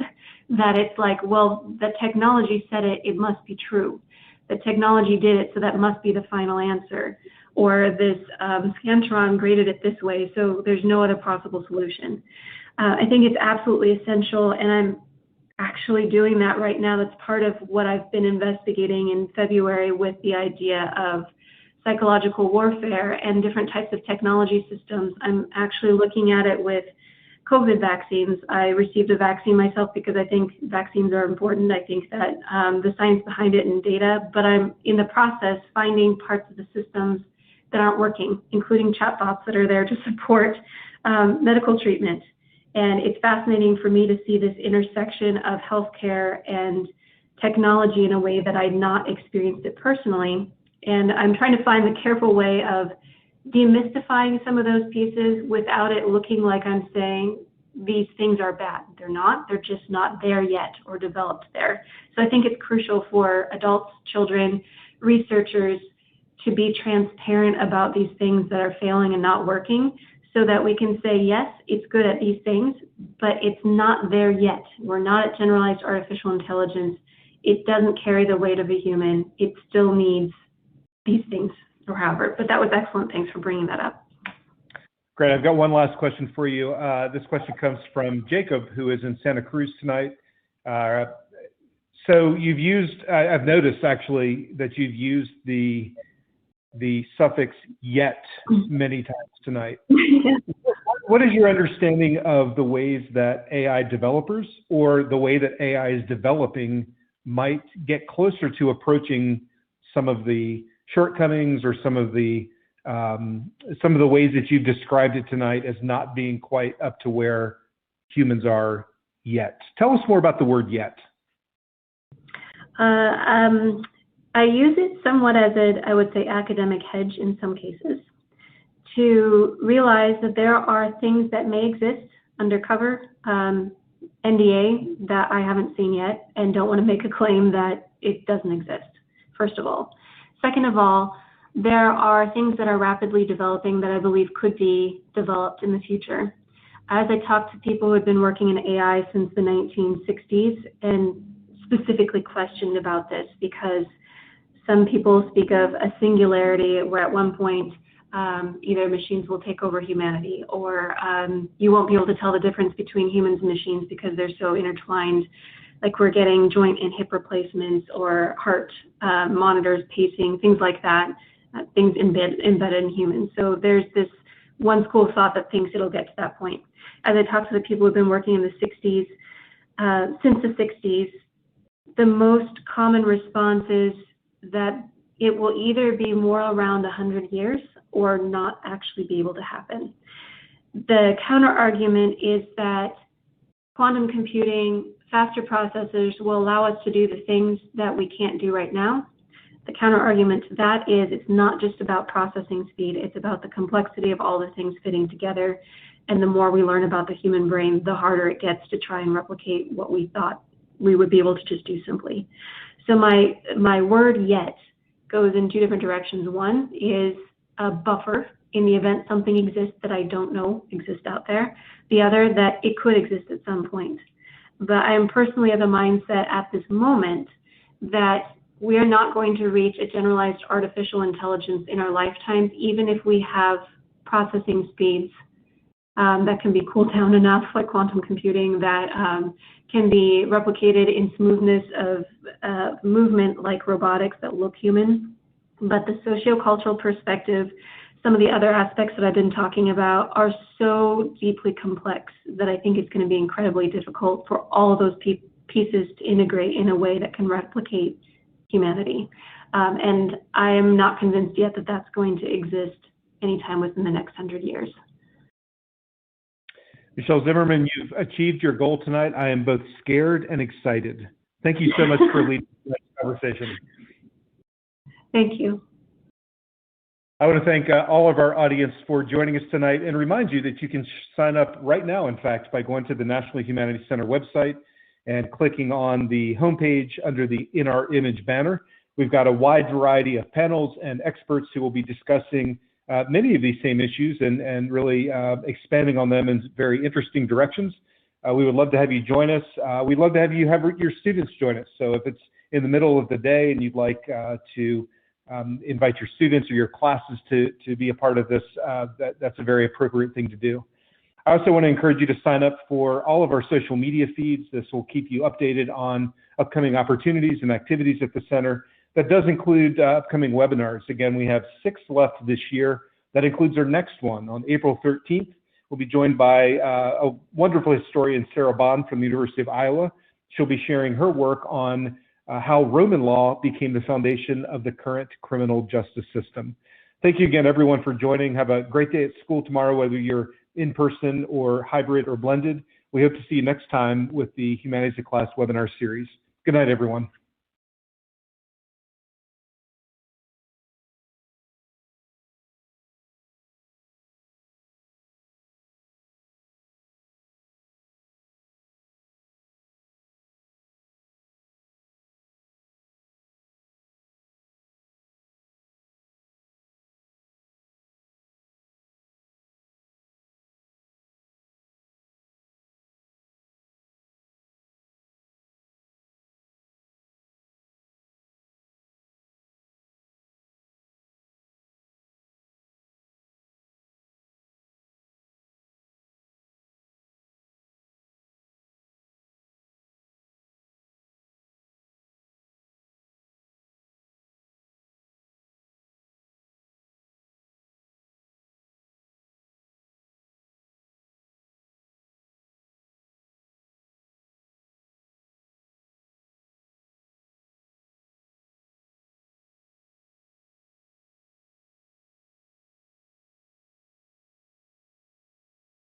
that it's like, well, the technology said it, it must be true. The technology did it, so that must be the final answer. Or this Scantron graded it this way, so there's no other possible solution. I think it's absolutely essential, and I'm actually doing that right now. That's part of what I've been investigating in February with the idea of psychological warfare and different types of technology systems. I'm actually looking at it with COVID vaccines. I received a vaccine myself because I think vaccines are important. I think that the science behind it and data, but I'm in the process finding parts of the systems that aren't working, including chatbots that are there to support medical treatment. And it's fascinating for me to see this intersection of healthcare and technology in a way that I'd not experienced it personally. And I'm trying to find the careful way of demystifying some of those pieces without it looking like I'm saying these things are bad. They're not. They're just not there yet or developed there. So I think it's crucial for adults, children, researchers to be transparent about these things that are failing and not working, so that we can say, yes, it's good at these things, but it's not there yet. We're not at generalized artificial intelligence. It doesn't carry the weight of a human. It still needs these things, or however. But that was excellent. Thanks for bringing that up. Great. I've got one last question for you. This question comes from Jacob, who is in Santa Cruz tonight. So you've used, I've noticed actually that you've used the suffix yet many times tonight. Yeah. What is your understanding of the ways that AI developers or the way that AI is developing might get closer to approaching some of the shortcomings or some of the ways that you've described it tonight as not being quite up to where humans are yet? Tell us more about the word yet. I use it somewhat as I would say, academic hedge in some cases, to realize that there are things that may exist undercover, NDA, that I haven't seen yet and don't want to make a claim that it doesn't exist, first of all. Second of all, there are things that are rapidly developing that I believe could be developed in the future. As I talk to people who have been working in AI since the 1960s and specifically questioned about this, because some people speak of a singularity where at one point either machines will take over humanity, or you won't be able to tell the difference between humans and machines because they're so intertwined. Like we're getting joint and hip replacements or heart monitors, pacing, things like that, things embedded in humans. So there's this one school of thought that thinks it'll get to that point. As I talk to the people who've been working in the 60s, since the 60s, the most common response is that it will either be more around 100 years or not actually be able to happen. The counter argument is that quantum computing, faster processors will allow us to do the things that we can't do right now. The counter argument to that is it's not just about processing speed, it's about the complexity of all the things fitting together. And the more we learn about the human brain, the harder it gets to try and replicate what we thought we would be able to just do simply. So my word yet goes in two different directions. One is a buffer in the event something exists that I don't know exists out there. The other, that it could exist at some point. But I am personally of the mindset at this moment that we are not going to reach a generalized artificial intelligence in our lifetimes, even if we have processing speeds that can be cooled down enough, like quantum computing, that can be replicated in smoothness of movement like robotics that look human. But the sociocultural perspective, some of the other aspects that I've been talking about are so deeply complex that I think it's going to be incredibly difficult for all of those pieces to integrate in a way that can replicate humanity. And I am not convinced yet that that's going to exist anytime within the next 100 years. Michelle Zimmerman, you've achieved your goal tonight. I am both scared and excited. Thank you so much for leading this conversation. Thank you. I want to thank all of our audience for joining us tonight and remind you that you can sign up right now, in fact, by going to the National Humanities Center website and clicking on the homepage under the In Our Image banner. We've got a wide variety of panels and experts who will be discussing many of these same issues and really expanding on them in very interesting directions. We would love to have you join us. We'd love to have you have your students join us. So if it's in the middle of the day and you'd like to invite your students or your classes to be a part of this, that's a very appropriate thing to do. I also want to encourage you to sign up for all of our social media feeds. This will keep you updated on upcoming opportunities and activities at the center. That does include upcoming webinars. Again, we have 6 left this year. That includes our next one on April 13th. We'll be joined by a wonderful historian, Sarah Bond from the University of Iowa. She'll be sharing her work on how Roman law became the foundation of the current criminal justice system. Thank you again, everyone, for joining. Have a great day at school tomorrow, whether you're in person or hybrid or blended. We hope to see you next time with the Humanities in Class webinar series. Good night, everyone.